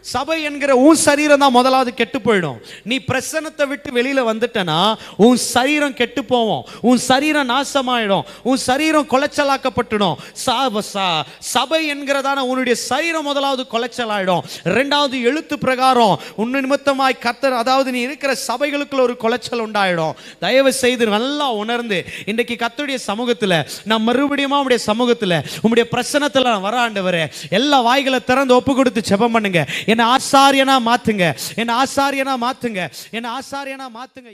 சபை என்கிற உன் சரீரம் தான் முதலாவது கெட்டு போயிடும். நீ பிரசன்னத்தை விட்டு வெளியில வந்துட்டனா உன் சரீரம் கெட்டு போவோம், உன் சரீரம் நாசமாயிடும், உன் சரீரம் குலைச்சலாக்கப்பட்டுடும். சபை என்கிறதான உன்னுடைய சரீரம் முதலாவது குலைச்சலாயிடும். ரெண்டாவது எழுத்து பிரகாரம் உன் நிமித்தமாய் கர்த்தர், அதாவது நீ இருக்கிற சபைகளுக்குள்ள ஒரு குலைச்சல் உண்டாயிடும். தயவு செய்து நல்லா உணர்ந்து இன்றைக்கு கர்த்தருடைய சமூகத்தில் நான் மறுபடியும் உடைய சமூகத்தில் உங்களுடைய பிரசன்னத்தில் நான் வர ஆண்டவரே, எல்லா வாய்களை திறந்து ஒப்பு கொடுத்து ஜெபம் பண்ணுங்க. என்ன ஆசாரியனா மாத்துங்க, என்ன ஆசாரியனா மாத்துங்க, என்ன ஆசாரியனா மாத்துங்க.